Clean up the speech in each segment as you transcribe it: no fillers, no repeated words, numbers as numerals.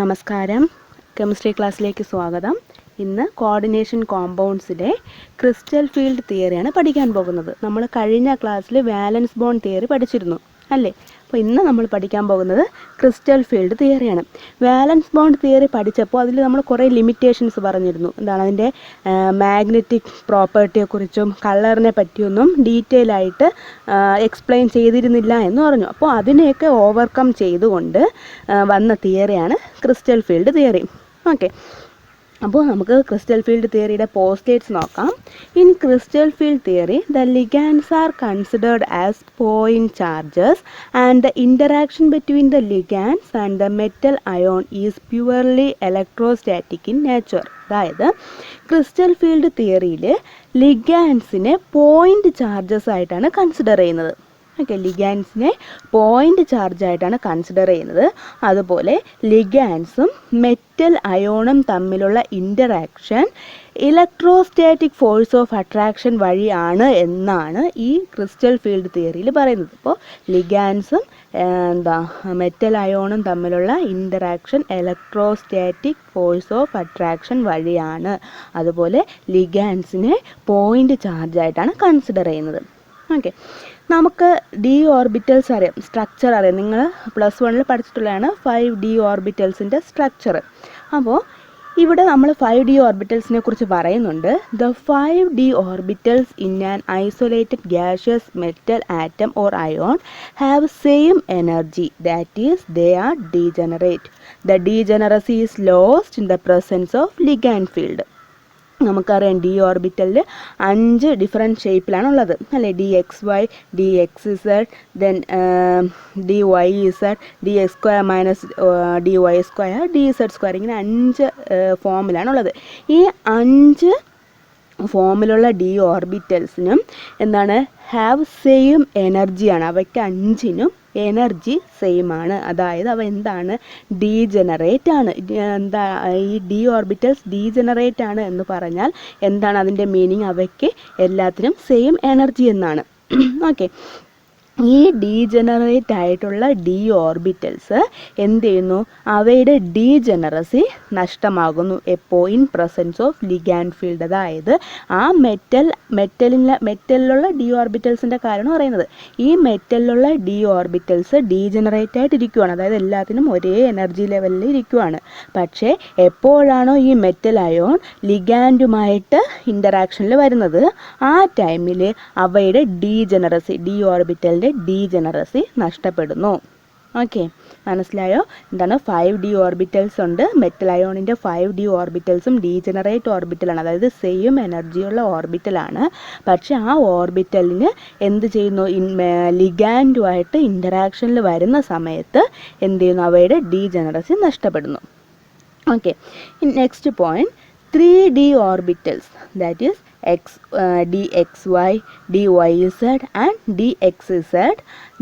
നമസ്കാരം. കെമിസ്ട്രി ക്ലാസ്സിലേക്ക് സ്വാഗതം. ഇന്ന് കോർഡിനേഷൻ കോമ്പൗണ്ട്സിലെ ക്രിസ്റ്റൽ ഫീൽഡ് തിയറിയാണ് പഠിക്കാൻ പോകുന്നത്. നമ്മൾ കഴിഞ്ഞ ക്ലാസ്സിൽ വാലൻസ് ബോണ്ട് തിയറി പഠിച്ചിരുന്നു അല്ലേ? അപ്പോൾ ഇന്ന് നമ്മൾ പഠിക്കാൻ പോകുന്നത് ക്രിസ്റ്റൽ ഫീൽഡ് തിയറിയാണ്. വാലൻസ് ബോണ്ട് തിയറി പഠിച്ചപ്പോൾ അതിൽ നമ്മൾ കുറേ ലിമിറ്റേഷൻസ് പറഞ്ഞിരുന്നു. എന്താണ് അതിൻ്റെ മാഗ്നറ്റിക് പ്രോപ്പർട്ടിയെക്കുറിച്ചും കളറിനെ പറ്റിയൊന്നും ഡീറ്റെയിൽ ആയിട്ട് എക്സ്പ്ലെയിൻ ചെയ്തിരുന്നില്ല എന്ന് പറഞ്ഞു. അപ്പോൾ അതിനെയൊക്കെ ഓവർകം ചെയ്തുകൊണ്ട് വന്ന തിയറിയാണ് ക്രിസ്റ്റൽ ഫീൽഡ് തിയറി. ഓക്കെ, അപ്പോൾ നമുക്ക് ക്രിസ്റ്റൽ ഫീൽഡ് തിയറിയുടെ പോസ്റ്റേറ്റ്സ് നോക്കാം. In crystal field theory the ligands are considered as point charges and the interaction between the ligands and the metal ion is purely electrostatic in nature. അതായത് crystal field തിയറിയിൽ ലിഗാൻഡ്സിനെ point charges ആയിട്ടാണ് consider ചെയ്യുന്നത്. Okay, ലിഗാൻഡ്സിനെ point ചാർജായിട്ടാണ് consider ചെയ്യുന്നത്. അതുപോലെ ലിഗാൻഡ്സും മെറ്റൽ അയോണും തമ്മിലുള്ള interaction electrostatic force of attraction വഴിയാണ് എന്നാണ് ഈ ക്രിസ്റ്റൽ ഫീൽഡ് തിയറിയിൽ പറയുന്നത്. അപ്പോൾ ലിഗാൻഡ്സും മെറ്റൽ അയോണും തമ്മിലുള്ള interaction electrostatic force of attraction വഴിയാണ്. അതുപോലെ ലിഗാൻഡ്സിനെ പോയിന്റ് ചാർജായിട്ടാണ് കൺസിഡർ ചെയ്യുന്നത്. ഓക്കെ, നമുക്ക് ഡി ഓർബിറ്റൽസ് അറിയാം, സ്ട്രക്ചർ അറിയാം. നിങ്ങൾ +1 പഠിച്ചിട്ടുള്ളതാണ് 5D ഓർബിറ്റൽസിൻ്റെ സ്ട്രക്ചർ. അപ്പോൾ ഇവിടെ നമ്മൾ 5D ഓർബിറ്റൽസിനെ കുറിച്ച് പറയുന്നുണ്ട്. The 5D orbitals in an isolated gaseous metal atom or ion have same energy, that is they are degenerate. The degeneracy is lost in the presence of ligand field. നമുക്കറിയാം D ഓർബിറ്റലിൽ 5 different ഷേപ്പിലാണുള്ളത് അല്ലേ? DXY, DXZ, then DYZ, DX² - DY², DZ², ഇങ്ങനെ 5 ഫോമിലാണുള്ളത്. ഈ 5 ഫോമിലുള്ള D ഓർബിറ്റൽസിനും എന്താണ് have same എനർജിയാണ്. അവയ്ക്ക് 5നും എനർജി സെയിം ആണ്. അതായത് അവ എന്താണ് ഡീജനറേറ്റ് ആണ്. എന്താ ഈ ഡി ഓർബിറ്റൽസ് ഡീജനറേറ്റ് ആണ് എന്ന് പറഞ്ഞാൽ എന്താണ് അതിൻ്റെ മീനിങ്? അവയ്ക്ക് എല്ലാത്തിനും സെയിം എനർജി എന്നാണ്. ഓക്കെ, ഈ ഡീജനറേറ്റ് ആയിട്ടുള്ള ഡി ഓർബിറ്റൽസ് എന്ത് ചെയ്യുന്നു? അവയുടെ ഡീജനറസി നഷ്ടമാകുന്നു. എപ്പോൾ? In presence of ligand field. അതായത് ആ മെറ്റലിലുള്ള ഡി ഓർബിറ്റൽസിൻ്റെ കാര്യമാണ് പറയുന്നത്. ഈ മെറ്റലിലുള്ള ഡി ഓർബിറ്റൽസ് ഡീജനറേറ്റ് ആയിട്ട് ഇരിക്കുവാണ്. അതായത് എല്ലാത്തിനും ഒരേ എനർജി ലെവലിൽ ഇരിക്കുവാണ്. പക്ഷേ എപ്പോഴാണോ ഈ മെറ്റൽ അയോൺ ലിഗാൻഡുമായിട്ട് ഇൻ്ററാക്ഷനിൽ വരുന്നത്, ആ ടൈമിൽ അവയുടെ ഡീജനറസി, ഡി ഓർബിറ്റലിൻ്റെ ഡീജനറസി നഷ്ടപ്പെടുന്നു. ഓക്കെ, മനസ്സിലായോ? എന്താണ് 5D ഓർബിറ്റൽസ് ഉണ്ട്. മെറ്റൽ അയോണിൻ്റെ 5D ഓർബിറ്റൽസും ഡീജനറേറ്റ് ഓർബിറ്റലാണ്. അതായത് സെയിം എനർജിയുള്ള ഓർബിറ്റലാണ്. പക്ഷേ ആ ഓർബിറ്റലിന് എന്ത് ചെയ്യുന്നു? ലിഗാൻഡുമായിട്ട് ഇൻ്ററാക്ഷനിൽ വരുന്ന സമയത്ത് എന്ത് ചെയ്യുന്നു? അവയുടെ ഡീജനറസി നഷ്ടപ്പെടുന്നു. Okay, next point, 3D orbitals, that is DXY, DYZ and DXZ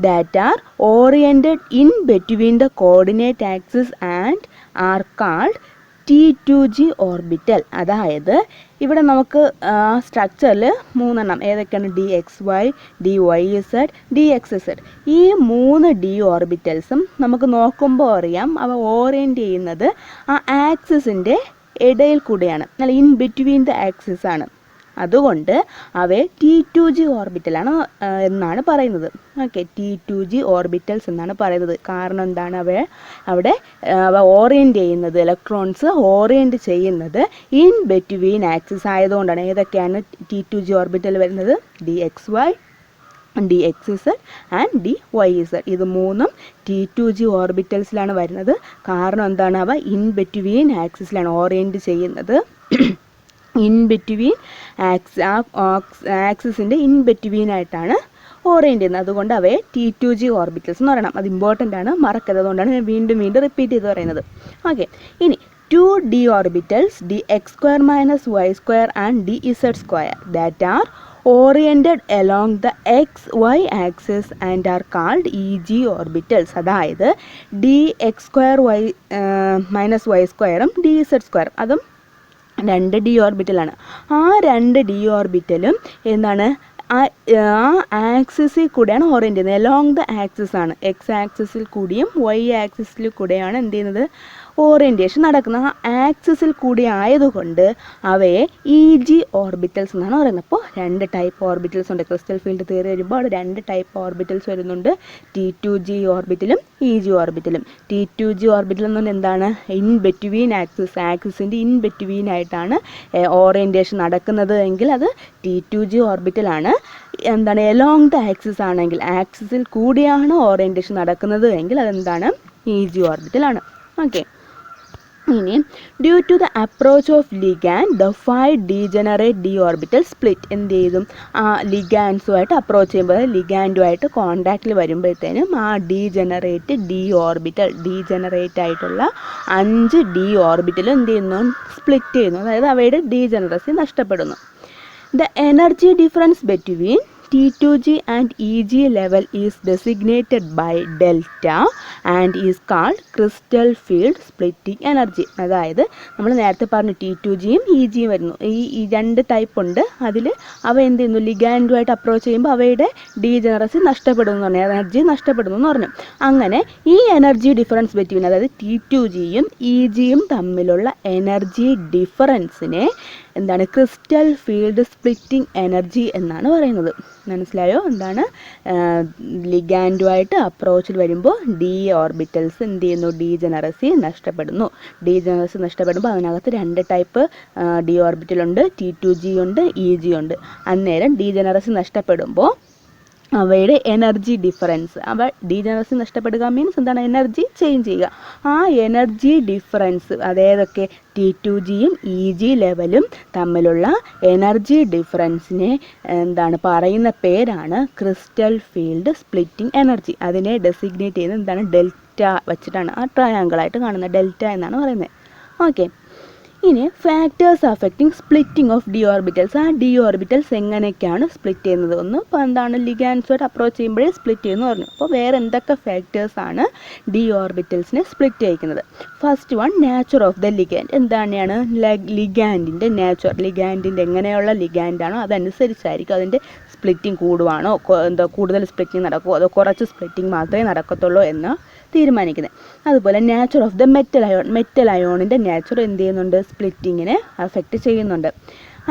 that are oriented in between the coordinate axis and are called T2G orbital. അതായത് ഇവിടെ നമുക്ക് സ്ട്രക്ചറിൽ 3 ഏതൊക്കെയാണ്? DXY, DYZ, DXZ. ഈ 3 ഡി ഓർബിറ്റൽസും നമുക്ക് നോക്കുമ്പോൾ അറിയാം അവ ഓറിയൻറ്റ് ചെയ്യുന്നത് ആ ആക്സിസിൻ്റെ ഇടയിൽ കൂടെയാണ്, അല്ല ഇൻ ബിറ്റ്വീൻ ദ ആക്സിസ് ആണ്. അതുകൊണ്ട് അവയെ T2G ഓർബിറ്റലാണ് എന്നാണ് പറയുന്നത്. ഓക്കെ, T2G ഓർബിറ്റൽസ് എന്നാണ് പറയുന്നത്. കാരണം എന്താണ്? അവ ഓറിയൻറ്റ് ചെയ്യുന്നത്, ഇലക്ട്രോൺസ് ഓറിയൻറ്റ് ചെയ്യുന്നത് ഇൻ ബിറ്റ്വീൻ ആക്സിസ് ആയതുകൊണ്ടാണ്. ഏതൊക്കെയാണ് T2G ഓർബിറ്റൽ വരുന്നത്? DXY, DXZ and DYZ. ഇത് 3ഉം T2G ഓർബിറ്റൽസിലാണ് വരുന്നത്. കാരണം എന്താണ്? അവ ഇൻ ബിറ്റ്വീൻ ആക്സിസിലാണ് ഓറിയൻറ്റ് ചെയ്യുന്നത്. ഇൻ ബിറ്റ്വീൻ ആക്സിസിൻ്റെ ഇൻ ബിറ്റ്വീൻ ആയിട്ടാണ് ഓറിയൻറ്റ് ചെയ്യുന്നത്. അതുകൊണ്ട് അവയെ T2G ഓർബിറ്റൽസ് എന്ന് പറയണം. അത് ഇമ്പോർട്ടൻ്റ് ആണ്, മറക്കരുത്. അതുകൊണ്ടാണ് ഞാൻ വീണ്ടും റിപ്പീറ്റ് ചെയ്ത് പറയുന്നത്. ഓക്കെ, ഇനി 2D orbitals, DX² - Y² and DZ² that are oriented along the XY axis and are called EG orbitals. അതായത് DX² -Y² DZ², അതും 2 ഡി ഓർബിറ്റലാണ്. ആ 2 ഡി ഓർബിറ്റലും എന്താണ്? ആ ആക്സിസിൽ കൂടെയാണ് ഓറിയൻറ്റ് ചെയ്യുന്നത്. എലോങ് ദ ആക്സിസ് ആണ്. എക്സ് ആക്സിസിൽ കൂടിയും വൈ ആക്സിസിൽ കൂടെയാണ് എന്ത് ചെയ്യുന്നത്? ഓറിയൻറ്റേഷൻ നടക്കുന്ന ആ ആക്സിസിൽ കൂടി ആയതുകൊണ്ട് അവയെ EG ഓർബിറ്റൽസ് എന്നാണ് പറയുന്നത്. അപ്പോൾ 2 ടൈപ്പ് ഓർബിറ്റൽസ് ഉണ്ട്. ക്രിസ്റ്റൽ ഫീൽഡ് തിയറി വരുമ്പോൾ അവിടെ 2 ടൈപ്പ് ഓർബിറ്റൽസ് വരുന്നുണ്ട്. T2G ഓർബിറ്റലും EG ഓർബിറ്റലും. T2G ഓർബിറ്റൽ എന്ന് പറഞ്ഞാൽ എന്താണ്? ഇൻ ബിറ്റ്വീൻ ആക്സിസിൻ്റെ ഇൻ ബിറ്റ്വീൻ ആയിട്ടാണ് ഓറിയൻറ്റേഷൻ നടക്കുന്നത് എങ്കിൽ അത് T2G ഓർബിറ്റലാണ്. എന്താണ്? എലോങ് ദ ആക്സിസ് ആണെങ്കിൽ, ആക്സിസിൽ കൂടിയാണ് ഓറിയൻറ്റേഷൻ നടക്കുന്നത് എങ്കിൽ അതെന്താണ്? EG ഓർബിറ്റലാണ്. ഓക്കെ. ഇനി due to the approach of ligand the 5 degenerate D orbital split. എന്ത് ചെയ്തും? ആ ലിഗാൻസുമായിട്ട് അപ്രോച്ച് ചെയ്യുമ്പോൾ, ലിഗാൻഡുമായിട്ട് കോണ്ടാക്റ്റിൽ വരുമ്പോഴത്തേനും ആ ഡീജനറേറ്റ് ആയിട്ടുള്ള 5 ഡി ഓർബിറ്റൽ എന്ത് ചെയ്യുന്നു? സ്പ്ലിറ്റ് ചെയ്യുന്നു. അതായത് അവയുടെ ഡീജനറസി നഷ്ടപ്പെടുന്നു. The energy difference between T2G and EG level is designated by delta and is called crystal field splitting energy. അതായത് നമ്മൾ നേരത്തെ പറഞ്ഞു T2Gയും EGയും വരുന്നു. ഈ 2 ടൈപ്പ് ഉണ്ട്. അതിൽ അവ എന്ത് ചെയ്യുന്നു? ലിഗാൻഡുമായിട്ട് അപ്രോച്ച് ചെയ്യുമ്പോൾ അവയുടെ ഡീജനറസി നഷ്ടപ്പെടുന്നു എന്ന് പറഞ്ഞു, എനർജി നഷ്ടപ്പെടുന്നു എന്ന് പറഞ്ഞു. അങ്ങനെ ഈ എനർജി ഡിഫറൻസ് ബിറ്റ്വീൻ, അതായത് T2Gയും EGയും തമ്മിലുള്ള എനർജി ഡിഫറൻസിനെ എന്താണ്? ക്രിസ്റ്റൽ ഫീൽഡ് സ്പ്ലിറ്റിംഗ് എനർജി എന്നാണ് പറയുന്നത്. മനസ്സിലായോ? എന്താണ്? ലിഗാൻഡുമായിട്ട് അപ്രോച്ചിൽ വരുമ്പോൾ ഡി ഓർബിറ്റൽസ് എന്ത് ചെയ്യുന്നു? ഡീജനറസി നഷ്ടപ്പെടുന്നു. ഡീജനറസി നഷ്ടപ്പെടുമ്പോൾ അതിനകത്ത് 2 ടൈപ്പ് ഡി ഓർബിറ്റലുണ്ട്. T2G ഉണ്ട്, EG ഉണ്ട്. അന്നേരം ഡീജനറസി നഷ്ടപ്പെടുമ്പോൾ അവയുടെ എനർജി ഡിഫറൻസ്, അവ ഡീജനറസി നഷ്ടപ്പെടുക മീൻസ് എന്താണ്? എനർജി ചേഞ്ച് ചെയ്യുക. ആ എനർജി ഡിഫറൻസ്, അതേതൊക്കെ? T2Gയും EG ലെവലും തമ്മിലുള്ള എനർജി ഡിഫറൻസിനെ എന്താണ് പറയുന്ന പേരാണ് ക്രിസ്റ്റൽ ഫീൽഡ് സ്പ്ലിറ്റിംഗ് എനർജി. അതിനെ ഡെസിഗ്നേറ്റ് ചെയ്യുന്നത് എന്താണ്? ഡെൽറ്റ വെച്ചിട്ടാണ്. ആ ട്രയാങ്കിളായിട്ട് കാണുന്ന ഡെൽറ്റ എന്നാണ് പറയുന്നത്. ഓക്കെ. ഇനി factors affecting splitting of D orbitals. ആ ഡി ഓർബിറ്റൽസ് എങ്ങനെയൊക്കെയാണ് സ്പ്ലിറ്റ് ചെയ്യുന്നത്? ഒന്ന് ഇപ്പോൾ എന്താണ്? ലിഗാൻഡ്സുമായിട്ട് അപ്രോച്ച് ചെയ്യുമ്പോഴേ സ്പ്ലിറ്റ് ചെയ്യുന്നു പറഞ്ഞു. അപ്പോൾ വേറെ എന്തൊക്കെ ഫാക്ടേഴ്സാണ് ഡി ഓർബിറ്റൽസിനെ സ്പ്ലിറ്റ് ചെയ്യിക്കുന്നത്? First one, nature of the ligand. എന്താണ്? ലിഗാൻഡിൻ്റെ നേച്ചർ. ലിഗാൻഡിൻ്റെ എങ്ങനെയുള്ള ലിഗാൻഡാണോ അതനുസരിച്ചായിരിക്കും അതിൻ്റെ സ്പ്ലിറ്റിംഗ് കൂടുവാണോ, കൂടുതൽ സ്പ്ലിറ്റിംഗ് നടക്കുമോ, അതോ കുറച്ച് സ്പ്ലിറ്റിംഗ് മാത്രമേ നടക്കത്തുള്ളൂ എന്ന് തീരുമാനിക്കുന്നത്. അതുപോലെ nature of the metal ion. Metal അയോണിൻ്റെ നേച്ചർ എന്ത് ചെയ്യുന്നുണ്ട്? സ്പ്ലിറ്റിങ്ങിനെ അഫക്റ്റ് ചെയ്യുന്നുണ്ട്.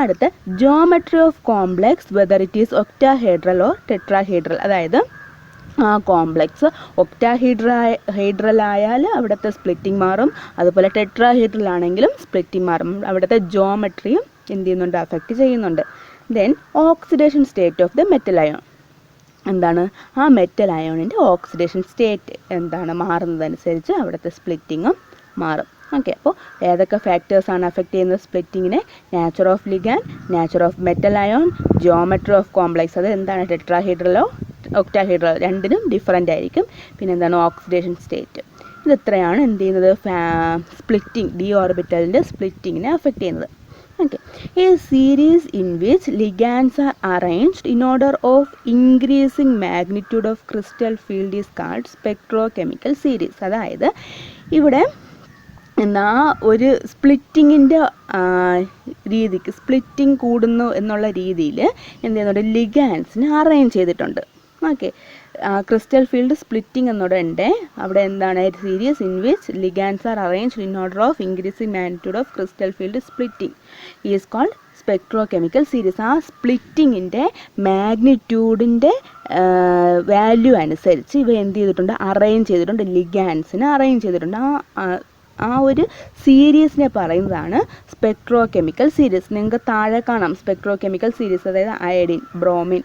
അടുത്ത geometry of complex, whether it is octahedral or tetrahedral. അതായത് ആ കോംപ്ലെക്സ് ഒക്ടാഹെഡ്രൽ ആയാൽ അവിടുത്തെ സ്പ്ലിറ്റിംഗ് മാറും. അതുപോലെ ടെട്രാഹെഡ്രൽ ആണെങ്കിലും സ്പ്ലിറ്റിംഗ് മാറും. അവിടുത്തെ ജോമെട്രിയും എന്ത് ചെയ്യുന്നുണ്ട്? അഫക്റ്റ് ചെയ്യുന്നുണ്ട്. Then oxidation state of the metal ion. എന്താണ്? ആ മെറ്റൽ അയോണിൻ്റെ ഓക്സിഡേഷൻ സ്റ്റേറ്റ് എന്താണ്? മാറുന്നതനുസരിച്ച് അവിടുത്തെ സ്പ്ലിറ്റിങ്ങും മാറും. ഓക്കെ. അപ്പോൾ ഏതൊക്കെ ഫാക്ടേഴ്സാണ് അഫക്റ്റ് ചെയ്യുന്നത് സ്പ്ലിറ്റിങ്ങിനെ? Nature of ligand, nature of metal ion, geometry of complex. അത് എന്താണ്? ടെട്രാഹെഡ്രലോ ഒക്ടാഹെഡ്രലോ രണ്ടിനും ഡിഫറൻ്റ് ആയിരിക്കും. പിന്നെ എന്താണ്? Oxidation state. ഇതെത്രയാണ് എന്ത് ചെയ്യുന്നത്? സ്പ്ലിറ്റിംഗ്, ഡി ഓർബിറ്റലിൻ്റെ സ്പ്ലിറ്റിങ്ങിനെ അഫക്റ്റ് ചെയ്യുന്നത്. Okay. A series in which ligands are arranged in order of increasing magnitude of crystal field is called spectrochemical series. അതായത് ഇവിടെ എന്നാ ഒരു സ്പ്ലിറ്റിങ്ങിൻ്റെ രീതിക്ക്, സ്പ്ലിറ്റിംഗ് കൂടുന്നു എന്നുള്ള രീതിയിൽ എന്ത് ചെയ്യുന്നുണ്ട്? ലിഗാൻഡ്സിനെ അറേഞ്ച് ചെയ്തിട്ടുണ്ട്. ഓക്കെ. ക്രിസ്റ്റൽ ഫീൽഡ് സ്പ്ലിറ്റിംഗ് എന്നോടുണ്ട്. അവിടെ എന്താണ്? Series in which ligands are arranged in order of increasing magnitude of crystal field splitting is called spectrochemical series. ആ സ്പ്ലിറ്റിങ്ങിൻ്റെ മാഗ്നിറ്റ്യൂഡിൻ്റെ വാല്യൂ അനുസരിച്ച് ഇവ എന്ത് ചെയ്തിട്ടുണ്ട്? അറേഞ്ച് ചെയ്തിട്ടുണ്ട്. ലിഗാൻഡ്സിനെ അറേഞ്ച് ചെയ്തിട്ടുണ്ട്. ആ ഒരു സീരീസിനെ പറയുന്നതാണ് സ്പെക്ട്രോകെമിക്കൽ സീരീസ്. നിങ്ങൾക്ക് താഴെ കാണാം സ്പെക്ട്രോകെമിക്കൽ സീരീസ്. അതായത് അയഡിൻ, ബ്രോമിൻ,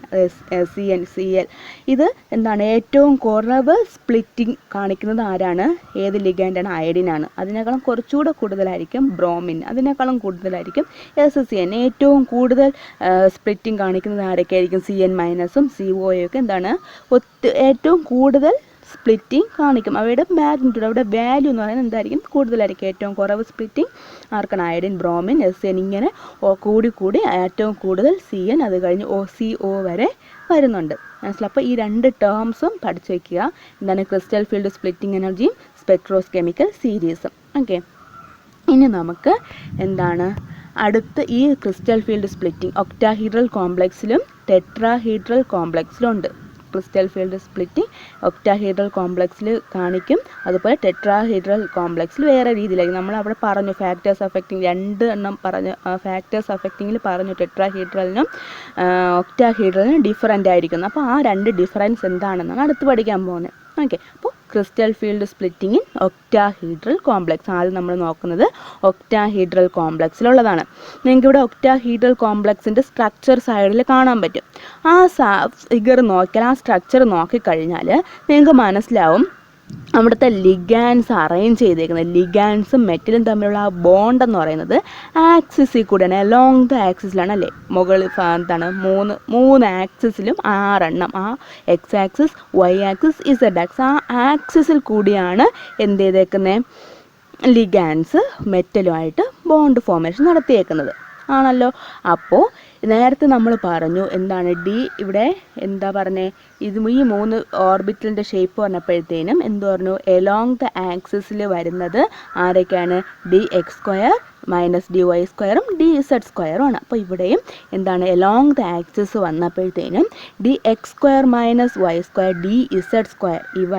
CN, Cl. ഇത് എന്താണ്? ഏറ്റവും കുറവ് സ്പ്ലിറ്റിംഗ് കാണിക്കുന്നത് ആരാണ്? ഏത് ലിഗാൻഡാണ്? അയഡിനാണ്. അതിനേക്കാളും കുറച്ചുകൂടെ കൂടുതലായിരിക്കും ബ്രോമിൻ, അതിനേക്കാളും കൂടുതലായിരിക്കും SCN. ഏറ്റവും കൂടുതൽ സ്പ്ലിറ്റിംഗ് കാണിക്കുന്നത് ആരൊക്കെയായിരിക്കും? CN മൈനസും COയും ഒക്കെ എന്താണ്? ഏറ്റവും കൂടുതൽ സ്പ്ലിറ്റിംഗ് കാണിക്കും. അവയുടെ മാഗ്നിറ്റ്യൂഡ്, അവയുടെ വാല്യൂ എന്ന് പറയുന്നത് എന്തായിരിക്കും? കൂടുതലായിരിക്കും. ഏറ്റവും കുറവ് സ്പ്ലിറ്റിംഗ് ആർക്കാണ്? Iodine, bromine, SN. ഇങ്ങനെ കൂടി ഏറ്റവും കൂടുതൽ CN, അത് കഴിഞ്ഞ് CO വരെ വരുന്നുണ്ട്. മനസ്സിലായി? അപ്പോൾ ഈ 2 ടേംസും പഠിച്ചു വയ്ക്കുക. എന്താണ്? ക്രിസ്റ്റൽ ഫീൽഡ് സ്പ്ലിറ്റിംഗ് എനർജിയും സ്പെക്ട്രോകെമിക്കൽ സീരീസും. ഓക്കെ. ഇനി നമുക്ക് എന്താണ് അടുത്ത് ഈ ക്രിസ്റ്റൽ ഫീൽഡ് സ്പ്ലിറ്റിംഗ് ഒക്ടാഹീഡ്രൽ കോംപ്ലെക്സിലും ടെട്രാഹീഡ്രൽ കോംപ്ലെക്സിലും ഉണ്ട്. ക്രിസ്റ്റൽ ഫീൽഡ് സ്പ്ലിറ്റിംഗ് ഒക്ടാഹീഡ്രൽ കോംപ്ലക്സിൽ കാണിക്കും. അതുപോലെ ടെട്രാഹീഡ്രൽ കോംപ്ലക്സിൽ വേറെ രീതിയിലായിരിക്കും. നമ്മൾ അവിടെ പറഞ്ഞു ഫാക്ടേഴ്സ് അഫക്റ്റിംഗ് 2 എണ്ണം പറഞ്ഞു. ഫാക്ടേഴ്സ് അഫക്റ്റിങ്ങിൽ പറഞ്ഞു ടെട്രാഹീഡ്രലിനും ഒക്ടാഹീഡ്രലിനും ഡിഫറൻ്റ് ആയിരിക്കുന്നു. അപ്പോൾ ആ 2 ഡിഫറൻസ് എന്താണെന്നാണ് അടുത്ത് പഠിക്കാൻ പോകുന്നത്. ഓക്കെ, അപ്പോൾ crystal field splitting in octahedral complex ആദ്യം നമ്മൾ നോക്കുന്നത് ഒക്ടാഹീഡ്രൽ കോംപ്ലക്സിലുള്ളതാണ്. നിങ്ങൾക്ക് ഇവിടെ ഒക്ടാഹീഡ്രൽ കോംപ്ലക്സിൻ്റെ സ്ട്രക്ചർ സൈഡിൽ കാണാൻ പറ്റും. ആ ഫിഗർ നോക്കിയാൽ, ആ സ്ട്രക്ചർ നോക്കിക്കഴിഞ്ഞാൽ നിങ്ങൾക്ക് മനസ്സിലാവും അവിടുത്തെ ലിഗാൻസ് അറേഞ്ച് ചെയ്തേക്കുന്നത്. ലിഗാൻസും മെറ്റലും തമ്മിലുള്ള ആ ബോണ്ട് എന്ന് പറയുന്നത് ആക്സിസിൽ കൂടെയാണ്, അലോങ് ദ ആക്സിസിലാണ് അല്ലേ. മുകളിൽ എന്താണ് 3 ആക്സിസിലും 6 എണ്ണം, ആ X axis, Y axis, Z axis, ആ ആക്സിസിൽ കൂടിയാണ് എന്ത് ചെയ്തേക്കുന്നത്, ലിഗാൻസ് മെറ്റലുമായിട്ട് ബോണ്ട് ഫോർമേഷൻ നടത്തിയേക്കുന്നത് ആണല്ലോ. അപ്പോൾ നേരത്തെ നമ്മൾ പറഞ്ഞു എന്താണ് ഇവിടെ എന്താ പറഞ്ഞേ, ഈ 3 ഓർബിറ്റലിൻ്റെ ഷേപ്പ് പറഞ്ഞപ്പോഴത്തേനും എന്ത് പറഞ്ഞു, എലോങ് ദ ആക്സിസിൽ വരുന്നത് ആരൊക്കെയാണ്, dx² - dy² dz² ആണ്. അപ്പോൾ ഇവിടെയും എന്താണ് along the axis വന്നപ്പോഴത്തേനും dx² - y² dz² ഇവ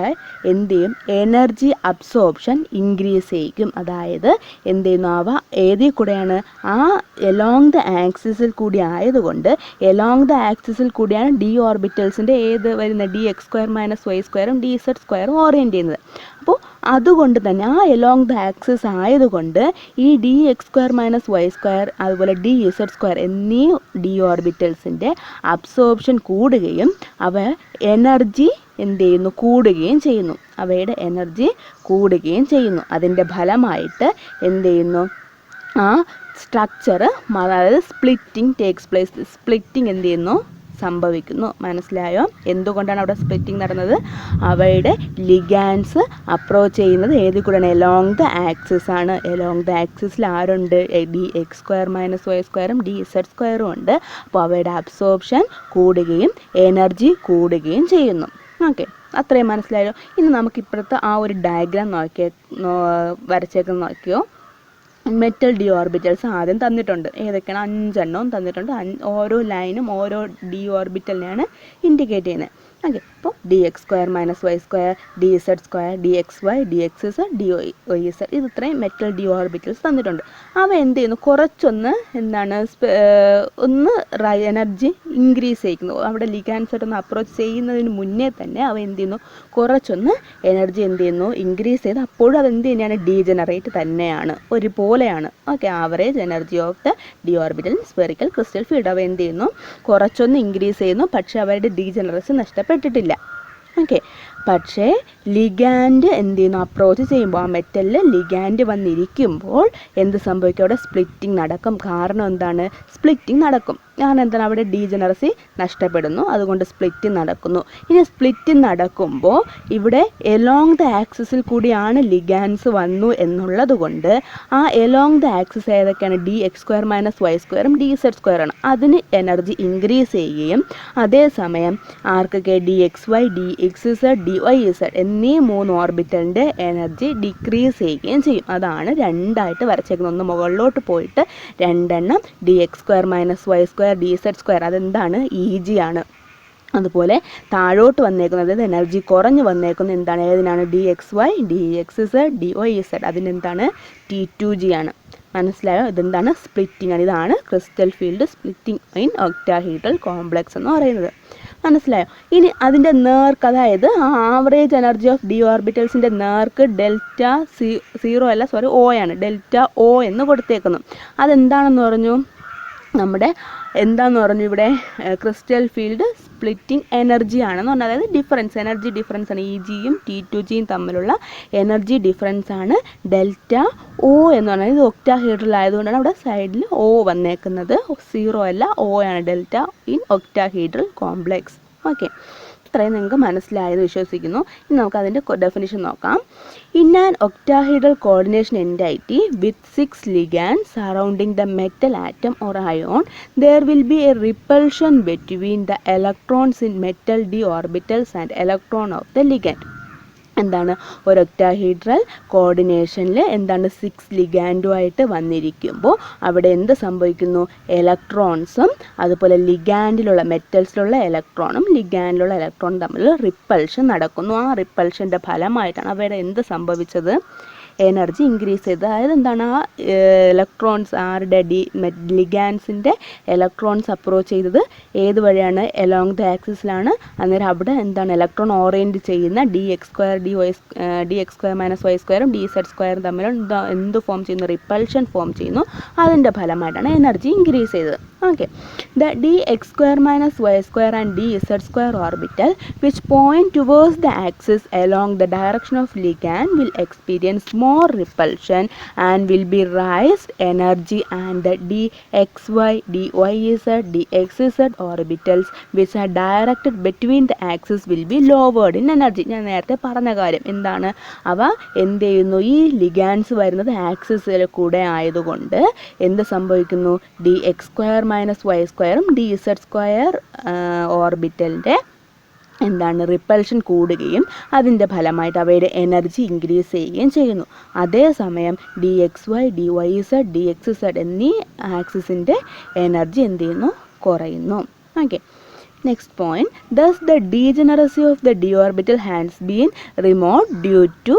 എന്ത് ചെയ്യും, എനർജി അബ്സോർപ്ഷൻ ഇൻക്രീസ് ചെയ്യും. അതായത് എന്ത് ചെയ്യുന്നു, അവ ഏതിൽ കൂടെയാണ്, ആ എലോങ് ദ ആക്സിസിൽ കൂടി ആയതുകൊണ്ട് എലോങ് ദ ആക്സിസിൽ കൂടിയാണ് ഡി ഓർബിറ്റൽസിൻ്റെ ഏത് വരുന്നത്, dx² - y² dz² ഓറിയൻറ്റ് ചെയ്യുന്നത്. അപ്പോൾ അതുകൊണ്ട് തന്നെ ആ എലോങ് ദ ആക്സിസ് ആയതുകൊണ്ട് ഈ dx² - y² അതുപോലെ dz² എന്നീ ഡി ഓർബിറ്റൽസിൻ്റെ അബ്സോർപ്ഷൻ കൂടുകയും അവ എനർജി എന്ത് ചെയ്യുന്നു, കൂടുകയും ചെയ്യുന്നു. അവയുടെ എനർജി കൂടുകയും ചെയ്യുന്നു. അതിൻ്റെ ഫലമായിട്ട് എന്ത് ചെയ്യുന്നു, ആ സ്ട്രക്ചർ അതായത് സ്പ്ലിറ്റിംഗ് ടേക്സ് പ്ലേസ്. സ്പ്ലിറ്റിംഗ് എന്ത് ചെയ്യുന്നു, സംഭവിക്കുന്നു. മനസ്സിലായോ എന്തുകൊണ്ടാണ് അവിടെ സ്പ്ലിറ്റിംഗ് നടന്നത്? അവയുടെ ലിഗാൻസ് അപ്രോച്ച് ചെയ്യുന്നത് ഏതിൽ കൂടെയാണ്, എലോങ് ദ ആക്സിസ് ആണ്. എലോങ് ദ ആക്സിസിൽ ആരുണ്ട്, dx² - y² dz² ഉണ്ട്. അപ്പോൾ അവയുടെ അബ്സോർപ്ഷൻ കൂടുകയും എനർജി കൂടുകയും ചെയ്യുന്നു. ഓക്കെ, അത്രയും മനസ്സിലായോ. ഇനി നമുക്ക് ഇപ്പോഴത്തെ ആ ഒരു ഡയഗ്രാം വരച്ചേക്കുന്ന നോക്കിയോ. മെറ്റൽ ഡി ഓർബിറ്റൽസ് ആദ്യം തന്നിട്ടുണ്ട്. ഏതൊക്കെയാണ്, 5 എണ്ണവും തന്നിട്ടുണ്ട്. ഓരോ ലൈനും ഓരോ ഡി ഓർബിറ്റലിനെയാണ് ഇൻഡിക്കേറ്റ് ചെയ്യുന്നത്. ഓക്കെ, അപ്പോൾ dx² - y² dz² dxy dxz dyz ഇത് ഇത്രയും മെറ്റൽ ഡി ഓർബിറ്റൽസ് തന്നിട്ടുണ്ട്. അവ എന്ത് ചെയ്യുന്നു, കുറച്ചൊന്ന് എന്താണ് ഒന്ന് എനർജി ഇൻക്രീസ് ചെയ്യിക്കുന്നു. അവിടെ ലിഗാൻസായിട്ടൊന്ന് അപ്രോച്ച് ചെയ്യുന്നതിന് മുന്നേ തന്നെ അവ എന്ത് ചെയ്യുന്നു, കുറച്ചൊന്ന് എനർജി എന്ത് ചെയ്യുന്നു, ഇൻക്രീസ് ചെയ്ത്. അപ്പോഴും അത് എന്ത് തന്നെയാണ്, ഡീജനറേറ്റ് തന്നെയാണ്, ഒരുപോലെയാണ്. Okay, average energy of the D orbital spherical crystal field അവ എന്ത് ചെയ്യുന്നു, കുറച്ചൊന്ന് ഇൻക്രീസ് ചെയ്യുന്നു. പക്ഷേ അവരുടെ ഡീജനറസി നഷ്ടപ്പെട്ടിട്ടില്ല. ഓക്കെ, പക്ഷേ ലിഗാൻഡ് എന്ത് ചെയ്യുന്നു, അപ്രോച്ച് ചെയ്യുമ്പോൾ ആ മെറ്റലിൽ ലിഗാൻഡ് വന്നിരിക്കുമ്പോൾ എന്ത് സംഭവിക്കും, അവിടെ സ്പ്ലിറ്റിംഗ് നടക്കും. കാരണം എന്താണ്, സ്പ്ലിറ്റിംഗ് നടക്കും. കാരണം എന്താണ്, അവിടെ ഡീജനറസി നഷ്ടപ്പെടുന്നു, അതുകൊണ്ട് സ്പ്ലിറ്റിംഗ് നടക്കുന്നു. ഇനി സ്പ്ലിറ്റിംഗ് നടക്കുമ്പോൾ ഇവിടെ എലോങ് ദ ആക്സിസിൽ കൂടിയാണ് ലിഗാൻസ് വന്നു എന്നുള്ളത് കൊണ്ട് ആ എലോങ് ദ ആക്സിസ് ഏതൊക്കെയാണ്, dx² - y² dz² ആണ്. അതിന് എനർജി ഇൻക്രീസ് ചെയ്യുകയും അതേസമയം ആർക്കൊക്കെ dxy dxz dyz എന്നീ 3 ഓർബിറ്റലിൻ്റെ എനർജി ഡിക്രീസ് ചെയ്യുകയും ചെയ്യും. അതാണ് രണ്ടായിട്ട് വരച്ചേക്കുന്നത്. ഒന്ന് മുകളിലോട്ട് പോയിട്ട് 2 എണ്ണം dx² - y² dz² അതെന്താണ്, Eg ആണ്. അതുപോലെ താഴോട്ട് വന്നേക്കുന്നത് എനർജി കുറഞ്ഞ് വന്നേക്കുന്നത് എന്താണ്, ഏതിനാണ്, dxy dxz dyz അതിനെന്താണ്, T2g ആണ്. മനസ്സിലായോ, ഇതെന്താണ്, സ്പ്ലിറ്റിംഗ് ആണ്. ഇതാണ് crystal field splitting in octahedral complex എന്ന് പറയുന്നത്. മനസ്സിലായോ. ഇനി അതിൻ്റെ നേർക്ക്, അതായത് ആവറേജ് എനർജി ഓഫ് ഡി ഓർബിറ്റൽസിൻ്റെ നേർക്ക് O ആണ്, ΔO എന്ന് കൊടുത്തേക്കുന്നു. അതെന്താണെന്ന് പറഞ്ഞു, നമ്മുടെ എന്താണെന്ന് പറഞ്ഞു, ഇവിടെ ക്രിസ്റ്റൽ ഫീൽഡ് സ്പ്ലിറ്റിംഗ് എനർജി ആണെന്ന് പറഞ്ഞാൽ, അതായത് ഡിഫറൻസ്, എനർജി ഡിഫറൻസ് ആണ്. Egയും T2gയും തമ്മിലുള്ള എനർജി ഡിഫറൻസ് ആണ് ΔO എന്ന് പറഞ്ഞാൽ. ഇത് ഒക്ടാഹീഡ്രൽ ആയതുകൊണ്ടാണ് അവിടെ സൈഡിൽ O വന്നേക്കുന്നത്. 0 അല്ല, O ആണ്, delta in octahedral complex. Okay, ഇത്രയും നിങ്ങൾക്ക് മനസ്സിലായെന്ന് വിശ്വസിക്കുന്നു. ഇനി നമുക്ക് അതിൻ്റെ ഡെഫിനിഷൻ നോക്കാം. In an octahedral coordination എൻറ്റൈറ്റി with 6 ligands surrounding the metal atom or ion, there will be a repulsion between the electrons in metal d orbitals and electron of the ligand. എന്താണ് ഒരു ഒക്ടാഹീഡ്രൽ കോർഡിനേഷനിൽ എന്താണ് 6 ലിഗാൻഡുമായിട്ട് വന്നിരിക്കുമ്പോൾ അവിടെ എന്ത് സംഭവിക്കുന്നു? ഇലക്ട്രോൺസും അതുപോലെ ലിഗാൻഡിലുള്ള മെറ്റൽസിലുള്ള ഇലക്ട്രോണും ലിഗാൻഡിലുള്ള ഇലക്ട്രോണും തമ്മിൽ repulsion നടക്കുന്നു. ആ റിപ്പൾഷൻ്റെ ഫലമായിട്ടാണ് അവിടെ എന്ത് സംഭവിച്ചത്? എനർജി ഇൻക്രീസ് ചെയ്ത്. അതായത് എന്താണ്, ആ ഇലക്ട്രോൺസ് ആരുടെ ലിഗാൻസിൻ്റെ ഇലക്ട്രോൺസ് അപ്രോച്ച് ചെയ്തത് ഏത് വഴിയാണ്? എലോങ് ദ ആക്സിസിലാണ്. അന്നേരം അവിടെ എന്താണ് ഇലക്ട്രോൺ ഓറിയൻറ്റ് ചെയ്യുന്ന D X square minus Y സ്ക്വയറും ഡി സെഡ് സ്ക്വയറും തമ്മിൽ എന്ത് ഫോം ചെയ്യുന്നു? റിപ്പൾഷൻ ഫോം ചെയ്യുന്നു. അതിൻ്റെ ഫലമായിട്ടാണ് എനർജി ഇൻക്രീസ് ചെയ്തത്. Okay, the D X square minus Y square and D Z square orbital which point towards the axis along the direction of ligand will experience more repulsion and will be raised energy, and the dxy, dyz, dxz orbitals which are directed between the axis will be lowered in energy. ഞാൻ നേരത്തെ പറഞ്ഞ കാര്യം എന്താണ്? അവ എന്ത് ചെയ്യുന്നു? ഈ ligands വരുന്നത് ആക്സിസിൽ കൂടെ ആയതുകൊണ്ട് എന്ത് സംഭവിക്കുന്നു? D X square minus Y സ്ക്വയറും ഡി സെഡ് സ്ക്വയർ ഓർബിറ്റലിൻ്റെ എന്താണ് റിപ്പൾഷൻ കൂടുകയും അതിൻ്റെ ഫലമായിട്ട് അവയുടെ എനർജി ഇൻക്രീസ് ചെയ്യുകയും ചെയ്യുന്നു. അതേസമയം D X Y, D Y Z, D X Z എന്നീ ആക്സിസിൻ്റെ എനർജി എന്ത് ചെയ്യുന്നു? കുറയുന്നു. Okay, next point, thus the degeneracy of the D orbital has been removed due to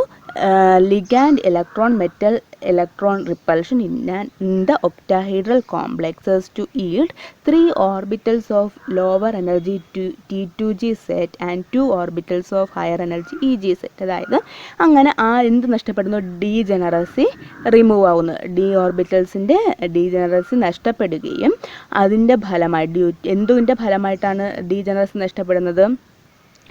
ligand electron metal electron repulsion in the octahedral complexes to yield 3 orbitals of lower energy T2G set and 2 orbitals of higher energy EG set. അതായത് അങ്ങനെ ആ എന്ത് നഷ്ടപ്പെടുന്നു? Degeneracy remove ആവുന്നു. D ഓർബിറ്റൽസിൻ്റെ degeneracy നഷ്ടപ്പെടുകയും അതിൻ്റെ ഫലമായി എന്തിൻ്റെ ഫലമായിട്ടാണ് ഡീജനറസി നഷ്ടപ്പെടുന്നത്?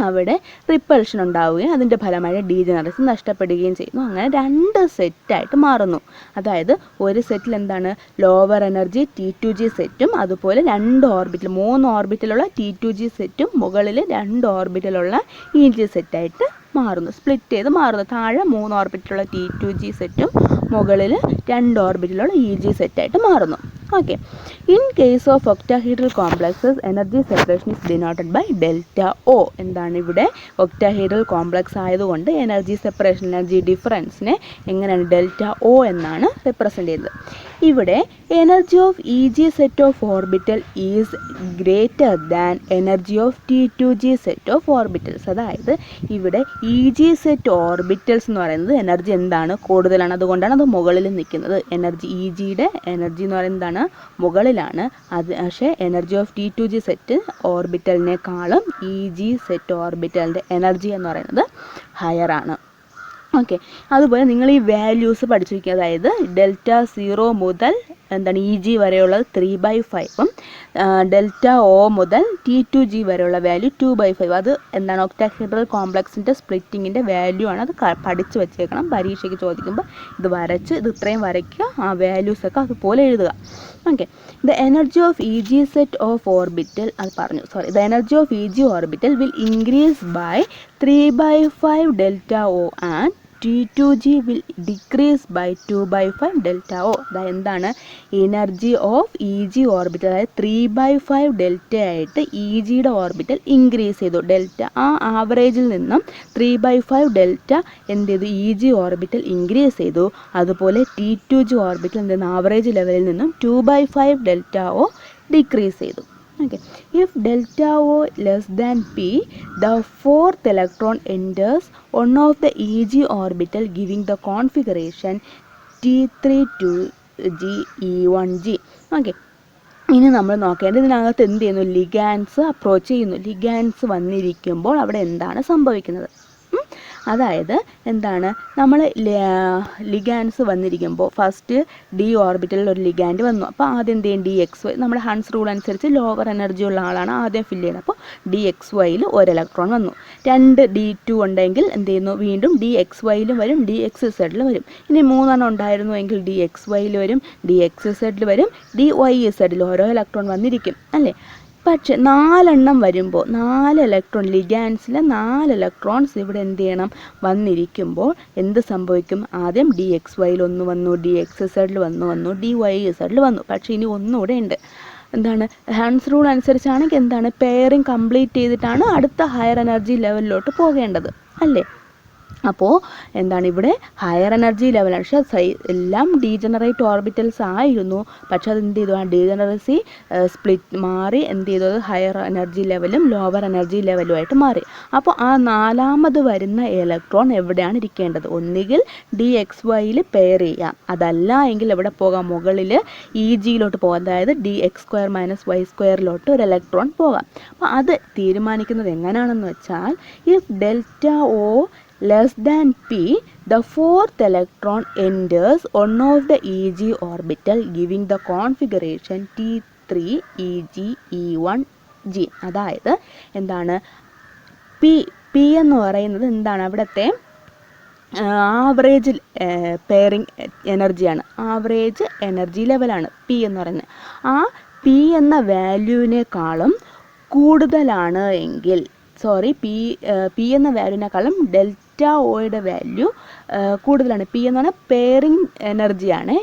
അവിടെ റിപ്പൾഷൻ ഉണ്ടാവുകയും അതിൻ്റെ ഫലമായി ഡീജനറസി നഷ്ടപ്പെടുകയും ചെയ്യുന്നു. അങ്ങനെ 2 സെറ്റായിട്ട് മാറുന്നു. അതായത് ഒരു സെറ്റിൽ എന്താണ് ലോവർ എനർജി T2G സെറ്റും അതുപോലെ 3 ഓർബിറ്റലുള്ള T2G സെറ്റും മുകളിൽ 2 ഓർബിറ്റലുള്ള EG സെറ്റായിട്ട് മാറുന്നു. സ്പ്ലിറ്റ് ചെയ്ത് മാറുന്നു. താഴെ 3 ഓർബിറ്റലുള്ള T2G സെറ്റും മുകളിൽ 2 ഓർബിറ്റലുള്ള EG സെറ്റായിട്ട് മാറുന്നു. Okay, in case of octahedral complexes energy separation is denoted by delta O. എന്താണ് ഇവിടെ? ഒക്ടാഹീഡ്രൽ കോംപ്ലക്സ് ആയതുകൊണ്ട് എനർജി സെപ്പറേഷൻ, എനർജി ഡിഫറൻസിനെ എങ്ങനെയാണ്? ഡെൽറ്റ ഒ എന്നാണ് റെപ്രസെൻ്റ് ചെയ്തത്. ഇവിടെ energy of E G set of orbital is greater than energy of T2G set of orbitals. അതായത് ഇവിടെ ഇ ജി സെറ്റ് ഓർബിറ്റൽസ് എന്ന് പറയുന്നത് എനർജി എന്താണ്? കൂടുതലാണ്. അതുകൊണ്ടാണ് അത് മുകളിൽ നിൽക്കുന്നത്. എനർജി ഇ ജിയുടെ എനർജി എന്ന് പറയുന്നത് എന്താണ്? മുകളിലാണ്. അത് പക്ഷേ എനർജി ഓഫ് T2G സെറ്റ് ഓർബിറ്റലിനേക്കാളും ഇ ജി സെറ്റ് ഓർബിറ്റലിൻ്റെ എനർജി എന്ന് പറയുന്നത് ഹയർ ആണ്. ഓക്കെ, അതുപോലെ നിങ്ങൾ ഈ വാല്യൂസ് പഠിച്ചു വയ്ക്കുക. അതായത് ഡെൽറ്റ 0 മുതൽ എന്താണ് ഇ ജി വരെയുള്ളത് 3/5ഉം ഡെൽറ്റ ഒ മുതൽ T2G വരെയുള്ള വാല്യൂ 2/5. അത് എന്താണ്? ഒക്ടാഹീഡ്രൽ കോംപ്ലക്സിൻ്റെ സ്പ്ലിറ്റിങ്ങിൻ്റെ വാല്യൂ ആണ്. അത് പഠിച്ച് വെച്ചേക്കണം. പരീക്ഷയ്ക്ക് ചോദിക്കുമ്പോൾ ഇത് വരച്ച് ഇത് ഇത്രയും വരയ്ക്കുക, ആ വാല്യൂസൊക്കെ അതുപോലെ എഴുതുക. Okay, the energy of E G set of orbital the energy of E G orbital will increase by 3/5 delta O and T2G will decrease by 2/5 delta O. അതായത് എന്താണ്? Energy of E G orbital അതായത് 3/5 delta ആയിട്ട് E ജിയുടെ orbital increase ചെയ്തു. Delta ആ ആവറേജിൽ നിന്നും 3/5 delta എന്ത് ചെയ്തു? ഇ ജി ഓർബിറ്റൽ ഇൻക്രീസ് ചെയ്തു. അതുപോലെ T2G ഓർബിറ്റൽ എന്ത് ചെയ്യുന്നു? ആവറേജ് ലെവലിൽ നിന്നും 2/5 ഡെൽറ്റ ഒ ഡിക്രീസ് ചെയ്തു. Okay, if delta O less than P, the 4th electron enters one of the EG orbital giving the configuration T32G E1G. Okay, ഇനി നമ്മൾ നോക്കേണ്ടത് ഇതിനകത്ത് എന്ത് ചെയ്യുന്നു? ലിഗാൻസ് അപ്രോച്ച് ചെയ്യുന്നു. ലിഗാൻസ് വന്നിരിക്കുമ്പോൾ അവിടെ എന്താണ് സംഭവിക്കുന്നത്? അതായത് എന്താണ്? നമ്മൾ ലിഗാൻസ് വന്നിരിക്കുമ്പോൾ ഫസ്റ്റ് ഡി ഓർബിറ്റലിൽ ഒരു ലിഗാൻഡ് വന്നു. അപ്പോൾ ആദ്യം എന്ത് ചെയ്യും? DXY നമ്മുടെ ഹൺസ് റൂൾ അനുസരിച്ച് ലോവർ എനർജി ഉള്ള ആളാണ് ആദ്യം ഫില്ല് ചെയ്യുന്നത്. അപ്പോൾ DXYയിൽ ഒരു ഇലക്ട്രോൺ വന്നു. 2 D2 ഉണ്ടെങ്കിൽ എന്ത് ചെയ്യുന്നു? വീണ്ടും DXYയിലും വരും, DXZലും വരും. ഇനി 3 ഉണ്ടായിരുന്നു എങ്കിൽ DXYയിൽ വരും, DXZൽ വരും, DYZൽ ഓരോ ഇലക്ട്രോൺ വന്നിരിക്കും അല്ലേ? പക്ഷെ 4 വരുമ്പോൾ 4 ഇലക്ട്രോൺ ലിഗാൻസിലെ 4 ഇലക്ട്രോൺസ് ഇവിടെ എന്ത് ചെയ്യണം? വന്നിരിക്കുമ്പോൾ എന്ത് സംഭവിക്കും? ആദ്യം DXYയിൽ 1 വന്നു, DXZൽ വന്നു, DYZൽ വന്നു. പക്ഷേ ഇനി ഒന്നുകൂടെ ഉണ്ട്. എന്താണ്? ഹൺസ് റൂൾ അനുസരിച്ചാണെങ്കിൽ എന്താണ്? പെയറിങ് കംപ്ലീറ്റ് ചെയ്തിട്ടാണ് അടുത്ത ഹയർ എനർജി ലെവലിലോട്ട് പോകേണ്ടത് അല്ലേ? അപ്പോൾ എന്താണ് ഇവിടെ ഹയർ എനർജി ലെവലാണ്. പക്ഷേ എല്ലാം ഡീജനറേറ്റ് ഓർബിറ്റൽസ് ആയിരുന്നു. പക്ഷെ അത് എന്ത് ചെയ്തു, ആ ഡീജനറസി സ്പ്ലിറ്റ് മാറി എന്ത് ചെയ്തു, അത് ഹയർ എനർജി ലെവലും ലോവർ എനർജി ലെവലുമായിട്ട് മാറി. അപ്പോൾ ആ നാലാമത് വരുന്ന ഇലക്ട്രോൺ എവിടെയാണ് ഇരിക്കേണ്ടത്? ഒന്നുകിൽ DXYയിൽ പെയർ ചെയ്യാം, അതല്ല എങ്കിൽ എവിടെ പോകാം, മുകളിൽ EGയിലോട്ട് പോകാം, അതായത് DX² - Y² ഒരു ഇലക്ട്രോൺ പോകാം. അപ്പോൾ അത് തീരുമാനിക്കുന്നത് എങ്ങനെയാണെന്ന് വെച്ചാൽ, if delta O less than P, the fourth electron enters one of the EG orbital giving the configuration T3 EG E1 G. അതായത് എന്താണ്, P എന്ന് പറയുന്നത് എന്താണ്, അവിടുത്തെ ആവറേജ് പെയറിംഗ് എനർജിയാണ്, ആവറേജ് എനർജി ലെവലാണ് P എന്ന് പറയുന്നത്. ആ P എന്ന വാല്യൂവിനേക്കാളും കൂടുതലാണ് എങ്കിൽ, P എന്ന വാല്യൂവിനേക്കാളും ഡെൽറ്റ Oയുടെ വാല്യൂ കൂടുതലാണ്. P എന്ന് പറഞ്ഞാൽ പെയറിംഗ് എനർജിയാണ്,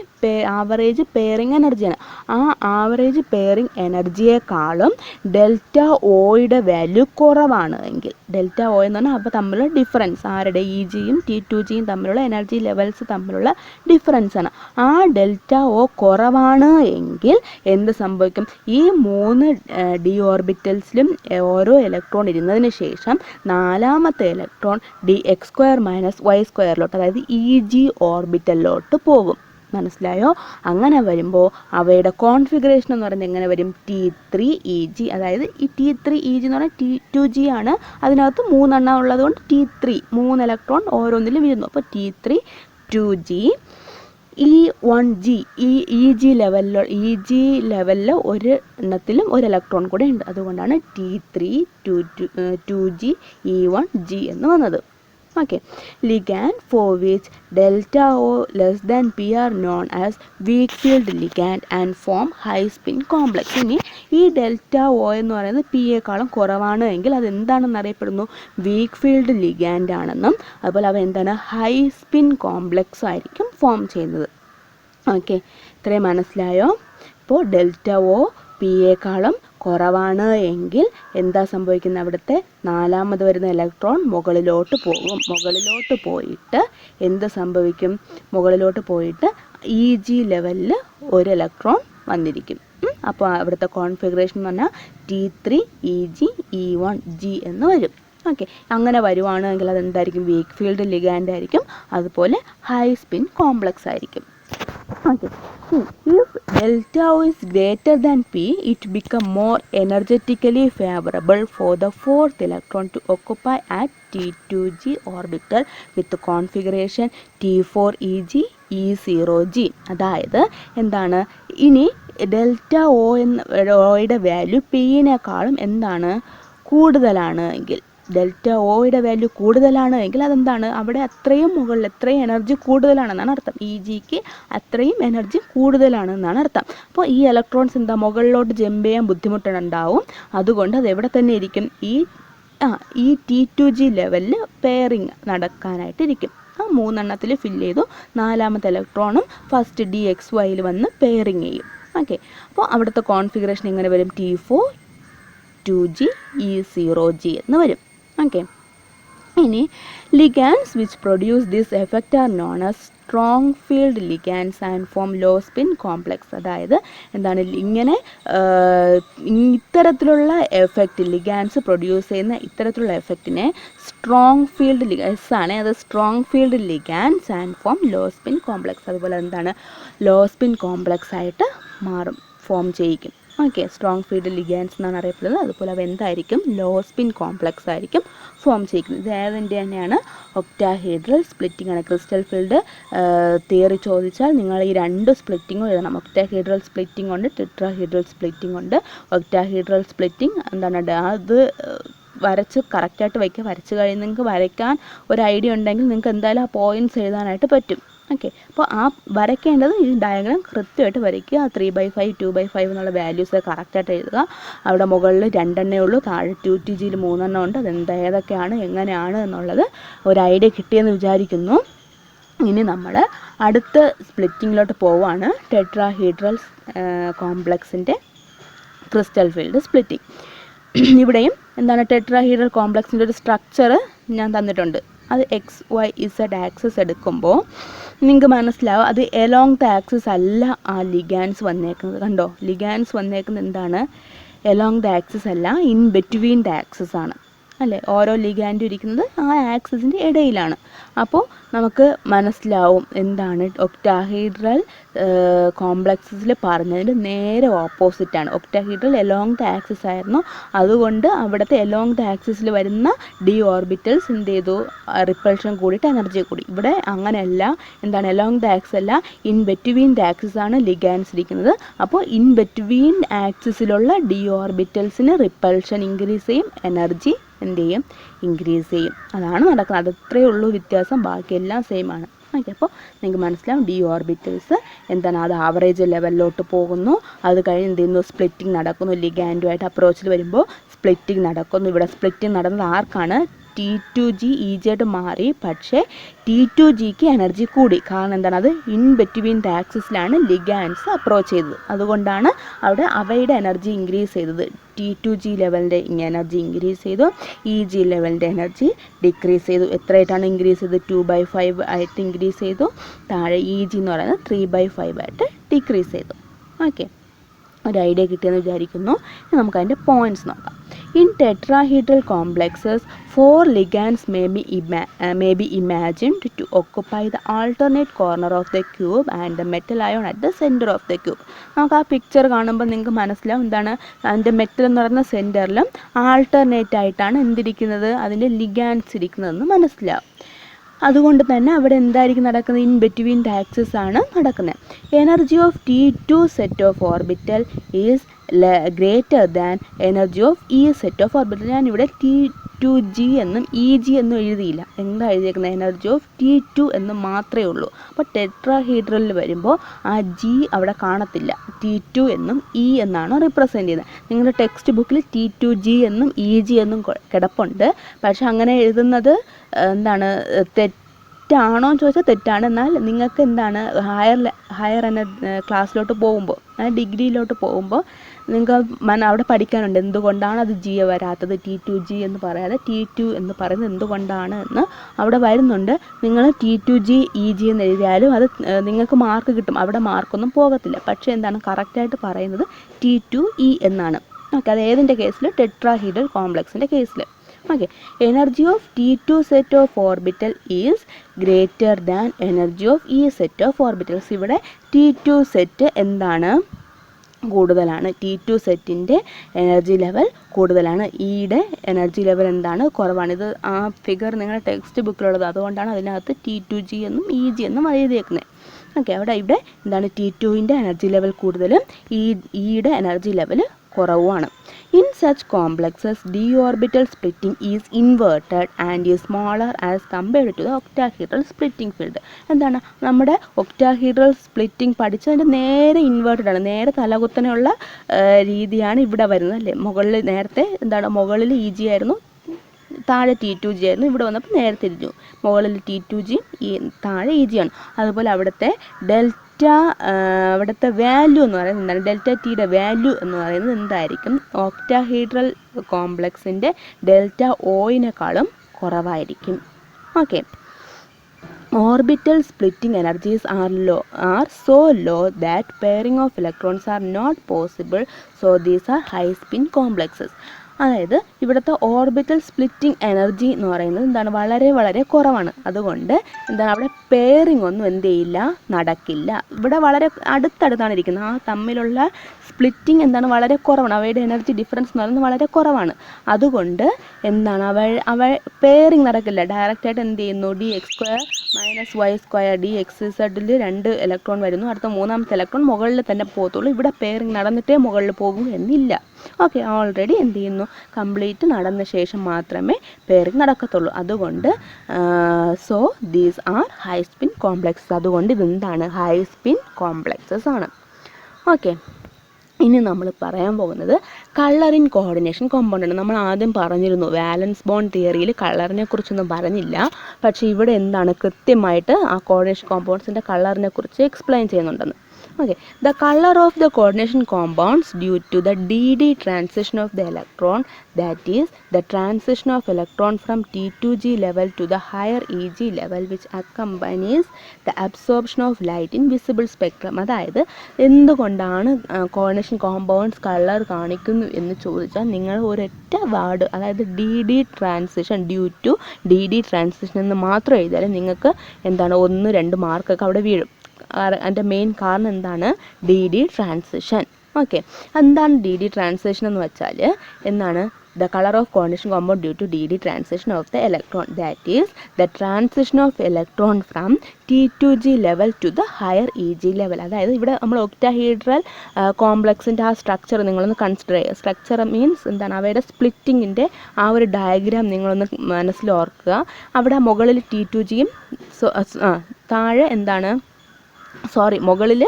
ആവറേജ് പെയറിംഗ് എനർജിയാണ്. ആ ആവറേജ് പെയറിംഗ് എനർജിയേക്കാളും ഡെൽറ്റ Oയുടെ വാല്യൂ കുറവാണ് എങ്കിൽ, ഡെൽറ്റ O എന്ന് പറഞ്ഞാൽ അപ്പോൾ തമ്മിലുള്ള ഡിഫറൻസ്, ആരുടെ Egയും T2Gയും തമ്മിലുള്ള എനർജി ലെവൽസ് തമ്മിലുള്ള ഡിഫറൻസാണ്. ആ ഡെൽറ്റ O കുറവാണ് എങ്കിൽ എന്ത് സംഭവിക്കും, ഈ 3 d ഓർബിറ്റൽസിലും ഓരോ ഇലക്ട്രോൺ ഇരുന്നതിന് ശേഷം നാലാമത്തെ ഇലക്ട്രോൺ DX² - Y² അതായത് EG ഓർബിറ്റലിലോട്ട് പോകും. മനസ്സിലായോ? അങ്ങനെ വരുമ്പോൾ അവയുടെ കോൺഫിഗറേഷൻ എന്ന് പറയുന്നത് എങ്ങനെ വരും, T3 EG. അതായത് ഈ T3 EG എന്ന് പറഞ്ഞാൽ T2G ആണ്, അതിനകത്ത് 3 എണ്ണം ഉള്ളതുകൊണ്ട് T3, 3 ഇലക്ട്രോൺ ഓരോന്നിലും വരുന്നു. അപ്പോൾ T3 2G E1G, ഈ EG ലെവലിൽ ഒരു എണ്ണത്തിലും ഒരു ഇലക്ട്രോൺ കൂടെ ഉണ്ട്, അതുകൊണ്ടാണ് T3 2G E1G എന്ന് വന്നത്. Okay, ligand for which delta O less than P are known as weak field ligand and form high spin complex. ഇനി ഈ ഡെൽറ്റ O എന്ന് പറയുന്നത് Pയേക്കാളും കുറവാണ് എങ്കിൽ അത് എന്താണെന്ന് അറിയപ്പെടുന്നു, വീക്ക് ഫീൽഡ് ലിഗാൻഡ് ആണെന്നും, അതുപോലെ അവ എന്താണ്, ഹൈ സ്പിൻ കോംപ്ലക്സ് ആയിരിക്കും ഫോം ചെയ്യുന്നത്. ഓക്കെ, ഇത്രയും മനസ്സിലായോ? ഇപ്പോൾ ഡെൽറ്റ O Pയേക്കാളും കുറവാണ് എങ്കിൽ എന്താ സംഭവിക്കുന്നത്, അവിടുത്തെ നാലാമത് വരുന്ന ഇലക്ട്രോൺ മുകളിലോട്ട് പോകും. മുകളിലോട്ട് പോയിട്ട് എന്ത് സംഭവിക്കും, മുകളിലോട്ട് പോയിട്ട് EG ലെവലിൽ ഒരു ഇലക്ട്രോൺ വന്നിരിക്കും. അപ്പോൾ അവിടുത്തെ കോൺഫിഗറേഷൻ എന്ന് പറഞ്ഞാൽ T3 EG E1G എന്ന് വരും. ഓക്കെ, അങ്ങനെ വരുവാണെങ്കിൽ അതെന്തായിരിക്കും, വീക്ക് ഫീൽഡ് ലിഗാൻഡ് ആയിരിക്കും, അതുപോലെ ഹൈ സ്പിൻ കോംപ്ലക്സ് ആയിരിക്കും. Okay, if delta O is greater than P, it becomes more energetically favorable for the fourth electron to occupy at T2G orbital with the configuration T4 EG E0G. അതായത് എന്താണ്, ഇനി delta Oയുടെ value Pനേക്കാളും എന്താണ് കൂടുതലാണ് എങ്കിൽ, delta Oയുടെ value കൂടുതലാണ് എങ്കിൽ അതെന്താണ്, അവിടെ അത്രയും മുകളിൽ എത്രയും എനർജി കൂടുതലാണെന്നാണ് അർത്ഥം, EGക്ക് അത്രയും എനർജി കൂടുതലാണെന്നാണ് അർത്ഥം. അപ്പോൾ ഈ ഇലക്ട്രോൺസ് എന്താ, മുകളിലോട്ട് ജമ്പ് ചെയ്യാൻ ബുദ്ധിമുട്ടുണ്ടാവും, അതുകൊണ്ട് അത് എവിടെ തന്നെ ഇരിക്കും, ഈ T2G ലെവലിൽ പെയറിങ് നടക്കാനായിട്ടിരിക്കും. ആ 3 എണ്ണത്തിൽ ഫില്ല് ചെയ്തു, നാലാമത്തെ ഇലക്ട്രോണും ഫസ്റ്റ് DXYയിൽ വന്ന് പെയറിങ് ചെയ്യും. ഓക്കെ, അപ്പോൾ അവിടുത്തെ കോൺഫിഗറേഷൻ എങ്ങനെ വരും, T4 2G E0G എന്ന് വരും. ഓക്കെ, ഇനി ligands which produce this effect are known as strong field ligands and form low spin complex. അതായത് എന്താണ്, ഇങ്ങനെ ഇത്തരത്തിലുള്ള എഫക്റ്റ് ലിഗാൻസ് പ്രൊഡ്യൂസ് ചെയ്യുന്ന ഇത്തരത്തിലുള്ള എഫക്റ്റിനെ സ്ട്രോങ് ഫീൽഡ് ലിഗാൻസ് ആണ്, അത് strong field ligands and form low spin complex. അതുപോലെ എന്താണ്, ലോ സ്പിൻ കോംപ്ലക്സ് ആയിട്ട് മാറും, ഫോം ചെയ്യിക്കും. ഓക്കെ, സ്ട്രോങ് ഫീൽഡ് ലിഗാൻസ് എന്നാണ് അറിയപ്പെടുന്നത്. അതുപോലെ അവ എന്തായിരിക്കും, ലോ സ്പിൻ കോംപ്ലക്സ് ആയിരിക്കും ഫോം ചെയ്യിക്കുന്നത്. ഇത് ഏതിൻ്റെ തന്നെയാണ്, ഒക്ടാഹീഡ്രൽ സ്പ്ലിറ്റിംഗ് ആണ്. ക്രിസ്റ്റൽ ഫീൽഡ് തിയറി ചോദിച്ചാൽ നിങ്ങൾ ഈ 2 സ്പ്ലിറ്റിങ്ങും എഴുതണം. ഒക്ടാഹീഡ്രൽ സ്പ്ലിറ്റിംഗ് ഉണ്ട്, ടെട്രാഹീഡ്രൽ സ്പ്ലിറ്റിംഗ് ഉണ്ട്. ഒക്ടാഹീഡ്രൽ സ്പ്ലിറ്റിംഗ് എന്താണ്, അത് വരച്ച് കറക്റ്റായിട്ട് വയ്ക്കുക. വരച്ച് കഴിഞ്ഞ് നിങ്ങൾക്ക് വരയ്ക്കാൻ ഒരു ഐഡിയ ഉണ്ടെങ്കിൽ നിങ്ങൾക്ക് എന്തായാലും ആ പോയിൻറ്റ്സ് എഴുതാനായിട്ട് പറ്റും. ഓക്കെ, അപ്പോൾ ആ വരയ്ക്കേണ്ടത് ഈ ഡയഗ്രാം കൃത്യമായിട്ട് വരയ്ക്കുക. 3/5 2/5 എന്നുള്ള വാല്യൂസ് കറക്റ്റായിട്ട് എഴുതുക. അവിടെ മുകളിൽ 2 എണ്ണേ ഉള്ളൂ, താഴെ T2Gയിൽ 3 എണ്ണം ഉണ്ട്. ഏതൊക്കെയാണ് എങ്ങനെയാണ് എന്നുള്ളത് ഒരു ഐഡിയ കിട്ടിയെന്ന് വിചാരിക്കുന്നു. ഇനി നമ്മൾ അടുത്ത സ്പ്ലിറ്റിങ്ങിലോട്ട് പോവുകയാണ്, ടെട്രാഹീഡ്രൽ കോംപ്ലക്സിൻ്റെ ക്രിസ്റ്റൽ ഫീൽഡ് സ്പ്ലിറ്റിംഗ്. ഇവിടെയും എന്താണ്, ടെട്രാഹീഡ്രൽ കോംപ്ലക്സിൻ്റെ ഒരു സ്ട്രക്ചർ ഞാൻ തന്നിട്ടുണ്ട്. അത് XYZ ആക്സിസ് എടുക്കുമ്പോൾ നിങ്ങൾക്ക് മനസ്സിലാവും അത് എലോങ് ദ ആക്സിസ് അല്ല ആ ലിഗാൻസ് വന്നേക്കുന്നത്. കണ്ടോ, ലിഗാൻസ് വന്നേക്കുന്നത് എന്താണ്, എലോങ് ദ ആക്സിസ് അല്ല, ഇൻ ബിറ്റ്വീൻ ദ ആക്സിസ് ആണ് അല്ലേ. ഓരോ ലിഗാൻഡും ഇരിക്കുന്നത് ആ ആക്സിസിൻ്റെ ഇടയിലാണ്. അപ്പോൾ നമുക്ക് മനസ്സിലാവും എന്താണ് ഒക്ടാഹീഡ്രൽ കോംപ്ലക്സസിൽ പറഞ്ഞതിൻ്റെ നേരെ ഓപ്പോസിറ്റാണ്. ഒക്ടാഹീഡ്രൽ എലോങ് ദ ആക്സിസ് ആയിരുന്നു, അതുകൊണ്ട് അവിടുത്തെ എലോങ് ദ ആക്സിസിൽ വരുന്ന ഡി ഓർബിറ്റൽസ് എന്ത് ചെയ്തു, റിപ്പൾഷൻ കൂടിയിട്ട് എനർജി കൂടി. ഇവിടെ അങ്ങനെയല്ല, എന്താണ് എലോങ് ദ ആക്സിസ് അല്ല, ഇൻ ബിറ്റ്വീൻ ദ ആക്സിസ് ആണ് ലിഗാൻസ് ഇരിക്കുന്നത്. അപ്പോൾ ഇൻ ബിറ്റ്വീൻ ആക്സിസിലുള്ള ഡി ഓർബിറ്റൽസിന് റിപ്പൾഷൻ ഇൻക്രീസ് ചെയ്യും, എനർജി എന്ത് ചെയ്യും, ഇൻക്രീസ് ചെയ്യും. അതാണ് നടക്കുന്നത്. അതത്രയേ ഉള്ളൂ വ്യത്യാസം, ബാക്കിയെല്ലാം സെയിം ആണ്. ഓക്കെ, അപ്പോൾ നിങ്ങൾക്ക് മനസ്സിലാവും ഡി ഓർബിറ്റൽസ് എന്താണ്, അത് ആവറേജ് ലെവലിലോട്ട് പോകുന്നു. അത് കഴിഞ്ഞ് എന്ത് ചെയ്യുന്നു, സ്പ്ലിറ്റിംഗ് നടക്കുന്നു. ലിഗാൻഡുമായിട്ട് അപ്രോച്ചിൽ വരുമ്പോൾ സ്പ്ലിറ്റിംഗ് നടക്കുന്നു. ഇവിടെ സ്പ്ലിറ്റിംഗ് നടന്നത് ആർക്കാണ്, T2G EG ആയിട്ട് മാറി. പക്ഷേ T2Gക്ക് എനർജി കൂടി. കാരണം എന്താണ്, അത് ഇൻ ബിറ്റ്വീൻ ദ ആക്സിസിലാണ് ലിഗാൻഡ്സ് അപ്രോച്ച് ചെയ്തത്. അതുകൊണ്ടാണ് അവിടെ അവയുടെ എനർജി ഇൻക്രീസ് ചെയ്തത്. T2G ലെവലിൻ്റെ എനർജി ഇൻക്രീസ് ചെയ്തു, EG ലെവലിൻ്റെ എനർജി ഡിക്രീസ് ചെയ്തു. എത്രയായിട്ടാണ് ഇൻക്രീസ് ചെയ്തത്, 2/5 ആയിട്ട് ഇൻക്രീസ് ചെയ്തു. താഴെ EG എന്ന് പറയുന്നത് 3/5 ആയിട്ട് ഡിക്രീസ് ചെയ്തു. ഓക്കെ, ഒരു ഐഡിയ കിട്ടിയെന്ന് വിചാരിക്കുന്നു. ഇനി നമുക്ക് അതിൻ്റെ പോയിൻറ്റ്സ് നോക്കാം. In tetrahedral complexes, 4 ligands may be imagined to occupy the alternate corner of the cube and the metal ion at the center of the cube. നമുക്ക് ആ പിക്ചർ കാണുമ്പോൾ നിങ്ങൾക്ക് മനസ്സിലാവും എന്താണ്, അതിൻ്റെ മെറ്റൽ എന്ന് പറയുന്ന സെൻറ്ററിലും ആൾട്ടർനേറ്റ് ആയിട്ടാണ് എന്തിരിക്കുന്നത്, അതിൻ്റെ ലിഗാൻഡ്സ് ഇരിക്കുന്നതെന്ന് മനസ്സിലാവും. അതുകൊണ്ട് തന്നെ അവിടെ എന്തായിരിക്കും നടക്കുന്നത്, ഇൻ ബിറ്റ്വീൻ ദ ആക്സിസ് ആണ് നടക്കുന്നത്. Energy of T2 set of orbital is greater than energy of ഈ സെറ്റ് ഓഫ് ഓർബിറ്റൽ. ഞാനിവിടെ T2G എന്നും EG എന്നും എഴുതിയില്ല. എന്താ എഴുതിയേക്കുന്നത്, എനർജി ഓഫ് T2 എന്ന് മാത്രമേ ഉള്ളൂ. അപ്പോൾ ടെട്രാഹീഡ്രലിൽ വരുമ്പോൾ ആ G അവിടെ കാണത്തില്ല, T2 എന്നും E എന്നാണ് റിപ്രസെൻ്റ് ചെയ്യുന്നത്. നിങ്ങളുടെ ടെക്സ്റ്റ് ബുക്കിൽ T2G എന്നും EG എന്നും കിടപ്പുണ്ട്. പക്ഷെ അങ്ങനെ എഴുതുന്നത് എന്താണ്, തെറ്റാണോ എന്ന് ചോദിച്ചാൽ തെറ്റാണ്. എന്നാൽ നിങ്ങൾക്ക് എന്താണ് ഹയർ ക്ലാസ്സിലോട്ട് പോകുമ്പോൾ, ഡിഗ്രിയിലോട്ട് പോകുമ്പോൾ നിങ്ങൾക്ക് അവിടെ പഠിക്കാനുണ്ട് എന്തുകൊണ്ടാണ് അത് G വരാത്തത്, T2G എന്ന് പറയാതെ T2 എന്ന് പറയുന്നത് എന്തുകൊണ്ടാണ് എന്ന് അവിടെ വരുന്നുണ്ട്. നിങ്ങൾ T2G EG എന്ന് എഴുതിയാലും അത് നിങ്ങൾക്ക് മാർക്ക് കിട്ടും, അവിടെ മാർക്കൊന്നും പോകത്തില്ല. പക്ഷേ എന്താണ് കറക്റ്റായിട്ട് പറയുന്നത് T2E എന്നാണ്. ഓക്കെ, അത് ഏതിൻ്റെ കേസിൽ, ടെട്രാഹീഡ്രൽ കോംപ്ലക്സിൻ്റെ കേസിൽ. Okay, energy of T2 set of orbital is greater than energy of ഈ സെറ്റ് ഓഫ് ഓർബിറ്റൽസ്. ഇവിടെ T2 സെറ്റ് എന്താണ്, കൂടുതലാണ്. T2 സെറ്റിൻ്റെ എനർജി ലെവൽ കൂടുതലാണ്, ഈയുടെ എനർജി ലെവൽ എന്താണ്, കുറവാണ്. ഇത് ആ ഫിഗർ നിങ്ങളുടെ ടെക്സ്റ്റ് ബുക്കിലുള്ളത്, അതുകൊണ്ടാണ് അതിനകത്ത് T2G എന്നും EG എന്നും എഴുതിയേക്കുന്നത്. ഓക്കെ, ഇവിടെ എന്താണ്, T2ൻ്റെ എനർജി ലെവൽ കൂടുതലും ഈയുടെ എനർജി ലെവൽ കുറവുമാണ്. In such complexes, d orbital splitting is inverted and is smaller as compared to the octahedral splitting field. എന്താണ്, നമ്മുടെ ഒക്ടാഹീഡ്രൽ സ്പ്ലിറ്റിംഗ് പഠിച്ചതിൻ്റെ നേരെ ഇൻവേർട്ടഡ് ആണ്, നേരെ തലകുത്തനെയുള്ള രീതിയാണ് ഇവിടെ വരുന്നത് അല്ലേ. മുകളിൽ നേരത്തെ എന്താണ്, മുകളിൽ EG ആയിരുന്നു, താഴെ T2G ആയിരുന്നു. ഇവിടെ വന്നപ്പോൾ നേരെ തിരിഞ്ഞു, മുകളിൽ T2G, താഴെ EG ആണ്. അതുപോലെ അവിടുത്തെ അവിടുത്തെ വാല്യൂ എന്ന് പറയുന്നത് എന്താണ്, ഡെൽറ്റ ടിയുടെ വാല്യൂ എന്ന് പറയുന്നത് എന്തായിരിക്കും, ഒക്ടാഹീഡ്രൽ കോംപ്ലക്സിൻ്റെ ഡെൽറ്റ ഒയിനേക്കാളും കുറവായിരിക്കും. Okay, orbital splitting energies are so low that pairing of electrons are not possible, so these are high spin complexes. അതായത് ഇവിടുത്തെ ഓർബിറ്റൽ സ്പ്ലിറ്റിംഗ് എനർജി എന്ന് പറയുന്നത് എന്താണ്, വളരെ വളരെ കുറവാണ്. അതുകൊണ്ട് എന്താണ്, അവിടെ പെയറിംഗ് ഒന്നും എന്ത് ചെയ്യില്ല, നടക്കില്ല. ഇവിടെ വളരെ അടുത്തടുത്താണ് ഇരിക്കുന്നത്, ആ തമ്മിലുള്ള സ്പ്ലിറ്റിംഗ് എന്താണ്, വളരെ കുറവാണ്. അവയുടെ എനർജി ഡിഫറൻസ് എന്ന് പറയുന്നത് വളരെ കുറവാണ്. അതുകൊണ്ട് എന്താണ്, അവ പെയറിംഗ് നടക്കില്ല. ഡയറക്റ്റായിട്ട് എന്ത് ചെയ്യുന്നു, DX² - Y² DXZ 2 ഇലക്ട്രോൺ വരുന്നു, അടുത്ത മൂന്നാമത്തെ ഇലക്ട്രോൺ മുകളിൽ തന്നെ പോകത്തുള്ളൂ. ഇവിടെ പെയറിംഗ് നടന്നിട്ടേ മുകളിൽ പോകും എന്നില്ല. ഓക്കെ, ഓൾറെഡി എന്ത് ചെയ്യുന്നു, കംപ്ലീറ്റ് നടന്ന ശേഷം മാത്രമേ പെയറിംഗ് നടക്കത്തുള്ളൂ. അതുകൊണ്ട് so these are high spin complexes. അതുകൊണ്ട് ഇതെന്താണ്, ഹൈ സ്പിൻ കോംപ്ലക്സസ് ആണ്. ഓക്കെ, ഇനി നമ്മൾ പറയാൻ പോകുന്നത് കളർ ഇൻ കോർഡിനേഷൻ കോമ്പൗണ്ട് ആണ്. നമ്മൾ ആദ്യം പറഞ്ഞിരുന്നു വാലൻസ് ബോണ്ട് തിയറിയിൽ കളറിനെ കുറിച്ചൊന്നും പറഞ്ഞില്ല, പക്ഷേ ഇവിടെ എന്താണ് കൃത്യമായിട്ട് ആ കോർഡിനേഷൻ കോമ്പൗണ്ട്സിൻ്റെ കളറിനെ കുറിച്ച് എക്സ്പ്ലെയിൻ ചെയ്യുന്നുണ്ടെന്ന്. Okay, the color of the coordination compounds due to the DD transition of the electron, that is the transition of electron from T2G level to the higher EG level, which accompanies the absorption of light in visible spectrum. അതായത് എന്തുകൊണ്ടാണ് coordination compounds colour കാണിക്കുന്നു എന്ന് ചോദിച്ചാൽ നിങ്ങൾ ഒരൊറ്റ word, അതായത് DD transition, due to DD transition എന്ന് മാത്രം എഴുതിയാൽ നിങ്ങൾക്ക് എന്താണ് 1-2 മാർക്കൊക്കെ അവിടെ വീഴും. അതിൻ്റെ മെയിൻ കാരണം എന്താണ്? DD transition. ഓക്കെ, എന്താണ് DD ട്രാൻസിഷൻ എന്ന് വെച്ചാൽ എന്താണ്? The color of coordination compound due to DD transition of the electron, that is the transition of electron from T2G level to the higher EG level. അതായത് ഇവിടെ നമ്മൾ octahedral കോംപ്ലക്സിൻ്റെ ആ structure നിങ്ങളൊന്ന് consider ചെയ്യുക. Structure means എന്താണ്? അവയുടെ സ്പ്ലിറ്റിങ്ങിൻ്റെ ആ ഒരു ഡയഗ്രാം നിങ്ങളൊന്ന് മനസ്സിൽ ഓർക്കുക. അവിടെ മുകളിൽ T2Gയും താഴെ എന്താണ്? മുകളിൽ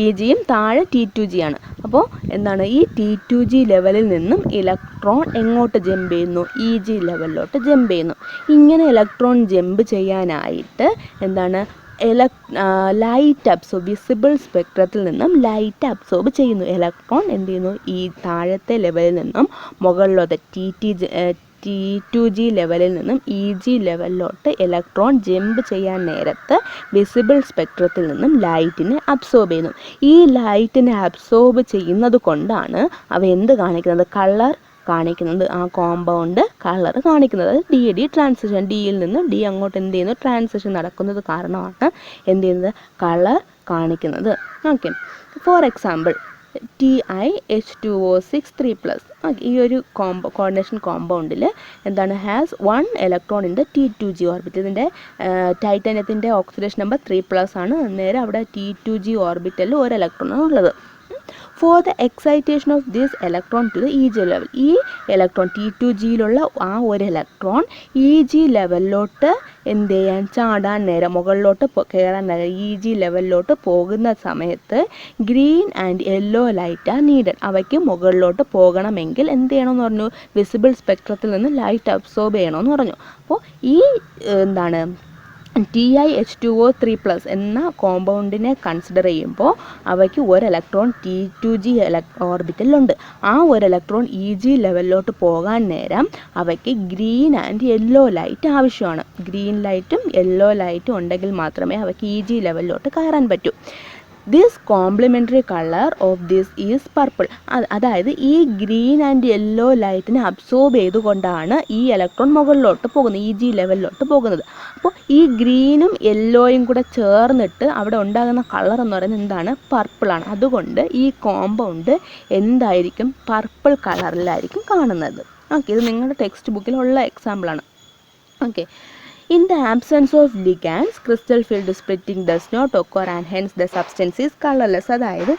EGയും താഴെ T2G ആണ്. അപ്പോൾ എന്താണ്? ഈ T2G ലെവലിൽ നിന്നും ഇലക്ട്രോൺ എങ്ങോട്ട് ജമ്പ് ചെയ്യുന്നു? EG ലെവലിലോട്ട് ജമ്പ് ചെയ്യുന്നു. ഇങ്ങനെ ഇലക്ട്രോൺ ജമ്പ് ചെയ്യാനായിട്ട് എന്താണ്? ലൈറ്റ് അബ്സോർബ്, വിസിബിൾ സ്പെക്ട്രത്തിൽ നിന്നും ലൈറ്റ് അബ്സോർബ് ചെയ്യുന്നു. ഇലക്ട്രോൺ എന്ത് ചെയ്യുന്നു? ഈ താഴത്തെ ലെവലിൽ നിന്നും മുകളിലോട്ട് T2G ലെവലിൽ നിന്നും EG ലെവലിലോട്ട് ഇലക്ട്രോൺ ജമ്പ് ചെയ്യാൻ നേരത്ത് വിസിബിൾ സ്പെക്ട്രത്തിൽ നിന്നും ലൈറ്റിനെ അബ്സോർബ് ചെയ്യുന്നു. ഈ ലൈറ്റിനെ അബ്സോർബ് ചെയ്യുന്നത് കൊണ്ടാണ് അവ എന്ത് കാണിക്കുന്നത്? കളർ കാണിക്കുന്നത്. ആ കോമ്പൗണ്ട് കളർ കാണിക്കുന്നത്. അത് DD ട്രാൻസിഷൻ, ഡിയിൽ നിന്ന് ഡി അങ്ങോട്ട് എന്ത് ചെയ്യുന്നു? ട്രാൻസിഷൻ നടക്കുന്നത് കാരണമാണ് എന്ത് ചെയ്യുന്നത്? കളർ കാണിക്കുന്നത്. Okay, for example TiH2O6 3+. ഈ ഒരു കോർഡിനേഷൻ കോമ്പൗണ്ടിൽ എന്താണ്? Has 1 electron in the T2G orbit. ഇതിൻ്റെ ടൈറ്റാനിയത്തിൻ്റെ ഓക്സിഡേഷൻ നമ്പർ 3+ ആണ്. അന്നേരം അവിടെ T2G ഓർബിറ്റലിൽ 1 ഇലക്ട്രോൺ ആണ് ഉള്ളത്. For the excitation of this electron to the EG level, ഈ ഇലക്ട്രോൺ T2Gയിലുള്ള ആ ഒരു ഇലക്ട്രോൺ EG ലെവലിലോട്ട് എന്ത് ചെയ്യാൻ? ചാടാൻ നേരം, മുകളിലോട്ട് കയറാൻ നേരം, EG ലെവലിലോട്ട് പോകുന്ന സമയത്ത് green and yellow light R needed. അവയ്ക്ക് മുകളിലോട്ട് പോകണമെങ്കിൽ എന്ത് ചെയ്യണമെന്ന് പറഞ്ഞു? വിസിബിൾ സ്പെക്ട്രത്തിൽ നിന്ന് ലൈറ്റ് അബ്സോർബ് ചെയ്യണമെന്ന് പറഞ്ഞു. അപ്പോൾ ഈ എന്താണ്? TiH2O3+ എന്ന കോമ്പൗണ്ടിനെ കൺസിഡർ ചെയ്യുമ്പോൾ അവയ്ക്ക് 1 ഇലക്ട്രോൺ T2G ഓർബിറ്റലിലുണ്ട്. ആ 1 ഇലക്ട്രോൺ EG ലെവലിലോട്ട് പോകാൻ നേരം അവയ്ക്ക് ഗ്രീൻ ആൻഡ് യെല്ലോ ലൈറ്റ് ആവശ്യമാണ്. ഗ്രീൻ ലൈറ്റും യെല്ലോ ലൈറ്റും ഉണ്ടെങ്കിൽ മാത്രമേ അവയ്ക്ക് EG ലെവലിലോട്ട് കയറാൻ പറ്റൂ. This complementary colour of this is purple. അതായത് ഈ ഗ്രീൻ ആൻഡ് യെല്ലോ ലൈറ്റിനെ അബ്സോർബ് ചെയ്തുകൊണ്ടാണ് ഈ ഇലക്ട്രോൺ മുകളിലോട്ട് പോകുന്നത്, EG ലെവലിലോട്ട് പോകുന്നത്. അപ്പോൾ ഈ ഗ്രീനും യെല്ലോയും കൂടെ ചേർന്നിട്ട് അവിടെ ഉണ്ടാകുന്ന കളർ എന്ന് പറയുന്നത് എന്താണ്? പർപ്പിളാണ്. അതുകൊണ്ട് ഈ കോമ്പൗണ്ട് എന്തായിരിക്കും? പർപ്പിൾ കളറിലായിരിക്കും കാണുന്നത്. ഓക്കെ, ഇത് നിങ്ങളുടെ ടെക്സ്റ്റ് ബുക്കിലുള്ള എക്സാമ്പിളാണ്. Okay, in the absence of ligands, crystal field splitting does not occur and hence the substance is colorless. അതായത്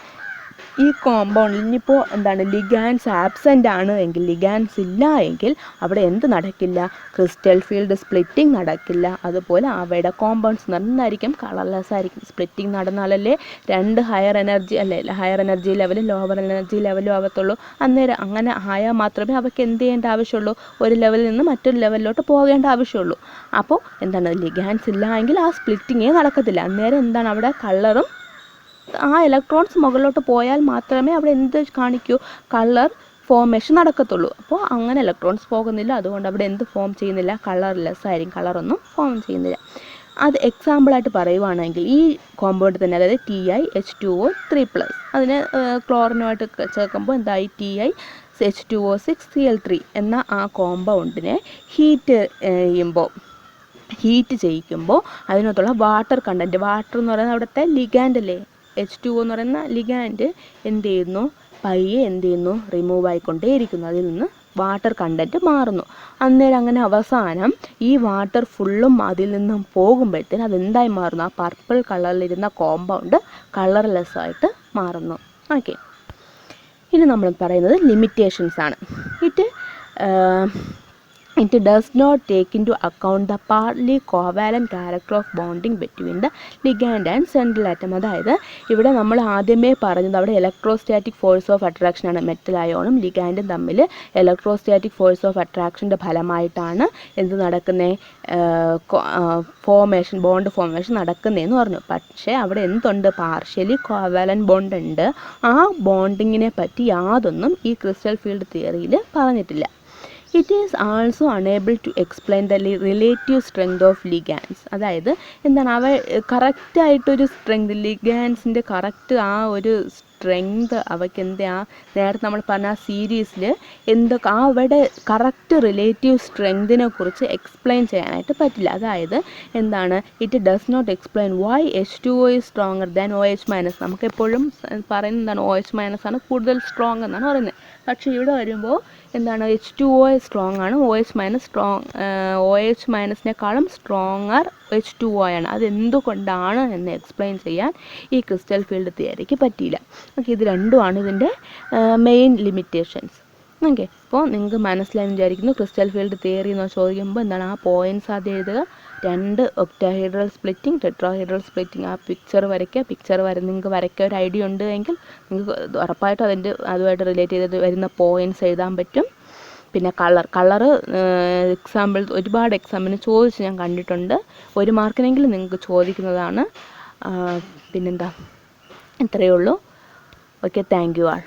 ഈ കോമ്പൗണ്ടിൽ ഇനിയിപ്പോൾ എന്താണ്? ലിഗാൻസ് ആബ്സെൻ്റ് ആണ് എങ്കിൽ, ലിഗാൻസ് ഇല്ല എങ്കിൽ അവിടെ എന്ത് നടക്കില്ല? ക്രിസ്റ്റൽ ഫീൽഡ് സ്പ്ലിറ്റിംഗ് നടക്കില്ല. അതുപോലെ അവയുടെ കോമ്പൗണ്ട്സ് നന്നായിരിക്കും, കളർലെസ് ആയിരിക്കും. സ്പ്ലിറ്റിംഗ് നടന്നാലല്ലേ 2 ഹയർ എനർജി ഹയർ എനർജി ലെവലും ലോവർ എനർജി ലെവലും ആവത്തുള്ളൂ. അന്നേരം അങ്ങനെ ആയാൽ മാത്രമേ അവയ്ക്ക് എന്ത് ചെയ്യേണ്ട ആവശ്യമുള്ളൂ? ഒരു ലെവലിൽ നിന്ന് മറ്റൊരു ലെവലിലോട്ട് പോകേണ്ട ആവശ്യമുള്ളൂ. അപ്പോൾ എന്താണ്? ലിഗാൻസ് ഇല്ല എങ്കിൽ ആ സ്പ്ലിറ്റിങ്ങേ നടക്കത്തില്ല. അന്നേരം എന്താണ്? അവിടെ കളറും ആ ഇലക്ട്രോൺസ് മുകളിലോട്ട് പോയാൽ മാത്രമേ അവിടെ എന്ത് കാണിക്കൂ? കളർ ഫോർമേഷൻ നടക്കത്തുള്ളൂ. അപ്പോൾ അങ്ങനെ ഇലക്ട്രോൺസ് പോകുന്നില്ല, അതുകൊണ്ട് അവിടെ എന്ത് ഫോം ചെയ്യുന്നില്ല? കളർലെസ് ആയിരിക്കും, കളറൊന്നും ഫോം ചെയ്യുന്നില്ല. അത് എക്സാമ്പിളായിട്ട് പറയുവാണെങ്കിൽ ഈ കോമ്പൗണ്ട് തന്നെ, അതായത് TiH2O3+, അതിന് ക്ലോറിനുമായിട്ട് ചേർക്കുമ്പോൾ എന്തായി? TiH2O6Cl3 എന്ന ആ കോമ്പൗണ്ടിനെ ഹീറ്റ് ചെയ്യിക്കുമ്പോൾ അതിനകത്തുള്ള വാട്ടർ കണ്ടൻറ്റ്, വാട്ടർ എന്ന് പറയുന്നത് അവിടുത്തെ ലിഗാൻഡ് അല്ലേ, H2O എന്ന് പറയുന്ന ലിഗാൻഡ് എന്ത് ചെയ്യുന്നു? പയ്യെ എന്ത് ചെയ്യുന്നു? റിമൂവ് ആയിക്കൊണ്ടേയിരിക്കുന്നു. അതിൽ നിന്ന് വാട്ടർ കണ്ടൻറ്റ് മാറുന്നു. അന്നേരം അങ്ങനെ അവസാനം ഈ വാട്ടർ ഫുള്ളും അതിൽ നിന്നും പോകുമ്പോഴത്തേന് അതെന്തായി മാറുന്നു? ആ പർപ്പിൾ കളറിലിരുന്ന കോമ്പൗണ്ട് കളർലെസ് ആയിട്ട് മാറുന്നു. ഓക്കെ, ഇനി നമ്മൾ പറയുന്നത് ലിമിറ്റേഷൻസ് ആണ്. it does not take into account the partly covalent character of bonding between the ligand and central atom. അതായത് ഇവിടെ നമ്മൾ ആദ്യമേ പറഞ്ഞത് അവിടെ ഇലക്ട്രോസ്റ്റാറ്റിക് ഫോഴ്സ് ഓഫ് അട്രാക്ഷൻ ആണ്. മെറ്റൽ അയോണും ലിഗാൻഡും തമ്മിൽ ഇലക്ട്രോസ്റ്റാറ്റിക് ഫോഴ്സ് ഓഫ് അട്രാക്ഷൻ്റെ ഫലമായിട്ടാണ് എന്ത് നടക്കുന്നത്, ബോണ്ട് ഫോർമേഷൻ നടക്കുന്നതെന്ന് പറഞ്ഞു. പക്ഷേ അവിടെ എന്തുണ്ട്, പാർഷ്യലി കോവാലന്റ് ബോണ്ട് ഉണ്ട്. ആ ബോണ്ടിങ്ങിനെ പറ്റി യാതൊന്നും ഈ ക്രിസ്റ്റൽ ഫീൽഡ് തിയറിയിൽ പറഞ്ഞിട്ടില്ല. It is also unable to explain the relative strength of ligands. അതായത് എന്താണ്, അവ കറക്റ്റായിട്ടൊരു സ്ട്രെങ്ത്, ലിഗാൻസിൻ്റെ കറക്റ്റ് ആ ഒരു സ്ട്രെങ്ത് അവയ്ക്ക് എന്താ, നേരത്തെ നമ്മൾ പറഞ്ഞ ആ സീരീസിൽ എന്തൊക്കെ ആ അവിടെ കറക്റ്റ് റിലേറ്റീവ് സ്ട്രെങ്തിനെ കുറിച്ച് എക്സ്പ്ലെയിൻ ചെയ്യാനായിട്ട് പറ്റില്ല. അതായത് എന്താണ്, it does not explain why H2O is stronger than OH-. നമുക്കെപ്പോഴും പറയുന്നത് എന്താണ്, OH- ആണ് കൂടുതൽ സ്ട്രോങ് എന്നാണ് പറയുന്നത്. പക്ഷേ ഇവിടെ വരുമ്പോൾ എന്താണ്, H2O സ്ട്രോങ് ആണ്, OH-നെക്കാളും സ്ട്രോങ്ങർ H2O ആണ്. അതെന്തുകൊണ്ടാണ് എന്ന് എക്സ്പ്ലെയിൻ ചെയ്യാൻ ഈ ക്രിസ്റ്റൽ ഫീൽഡ് തിയറിക്ക് പറ്റിയില്ല. ഓക്കെ, ഇത് രണ്ടുമാണ് ഇതിൻ്റെ മെയിൻ ലിമിറ്റേഷൻസ്. ഓക്കെ, അപ്പോൾ നിങ്ങൾക്ക് മനസ്സിലായെന്ന് വിചാരിക്കുന്നു. ക്രിസ്റ്റൽ ഫീൽഡ് തിയറി എന്ന് ചോദിക്കുമ്പോൾ എന്താണ്, ആ പോയിൻറ്റ്സ് ആദ്യം എഴുതുക. 2 ഒക്ടാഹൈഡ്രൽ സ്പ്ലിറ്റിംഗ്, ടെട്രാഹൈഡ്രൽ സ്പ്ലിറ്റിംഗ്, ആ പിക്ചർ വരയ്ക്കുക. നിങ്ങൾക്ക് വരയ്ക്കുക ഒരു ഐഡിയ ഉണ്ട് എങ്കിൽ നിങ്ങൾക്ക് ഉറപ്പായിട്ടും അതുമായിട്ട് റിലേറ്റ് ചെയ്തിട്ട് വരുന്ന പോയിൻറ്റ്സ് എഴുതാൻ പറ്റും. പിന്നെ കളറ് എക്സാമ്പിൾ ഒരുപാട് എക്സാമിന് ചോദിച്ച് ഞാൻ കണ്ടിട്ടുണ്ട്. 1 മാർക്കിനെങ്കിലും നിങ്ങൾക്ക് ചോദിക്കുന്നതാണ്. പിന്നെന്താ, ഇത്രയേ ഉള്ളൂ. Okay, thank you all.